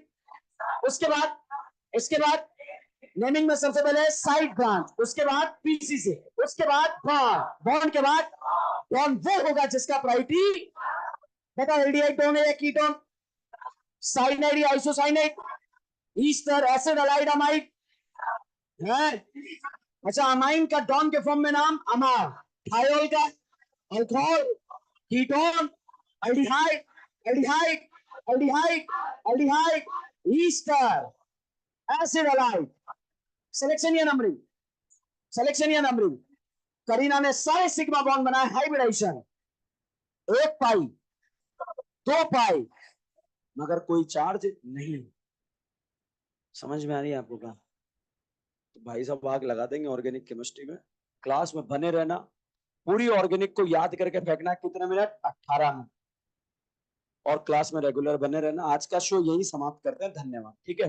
उसके बाद, उसके बाद नेमिंग में सबसे पहले साइड ब्रांच, उसके बाद पीसी से, उसके बाद बॉन्ड, बॉन्ड के बाद बॉन्ड वो होगा जिसका प्रायोरिटी, बता एल्डिहाइड कौन है या कीटोन, साइनाइड या isocyanide, Easter, acid halide, amide है। अच्छा, अमाइन का डॉन के फॉर्म में नाम अमार, थायोल का alcohol, ketone, aldehyde, aldehyde, aldehyde, aldehyde, Easter, acid halide, selection या नंबरिंग? सिलेक्शन या नंबरिंग? करीना ने सारे सिग्मा बॉन्ड बनाए, हाइब्रिडाइजेशन। 1 पाई, 2 पाई, मगर कोई चार्ज नहीं। समझ में आ रही है आपको? क्या तो भाई साहब आग लगा देंगे ऑर्गेनिक केमिस्ट्री में। क्लास में बने रहना, पूरी ऑर्गेनिक को याद करके फेंकना। कितने मिनट? 18 मिनट। और क्लास में रेगुलर बने रहना। आज का शो यही समाप्त करते हैं। धन्यवाद। ठीक है।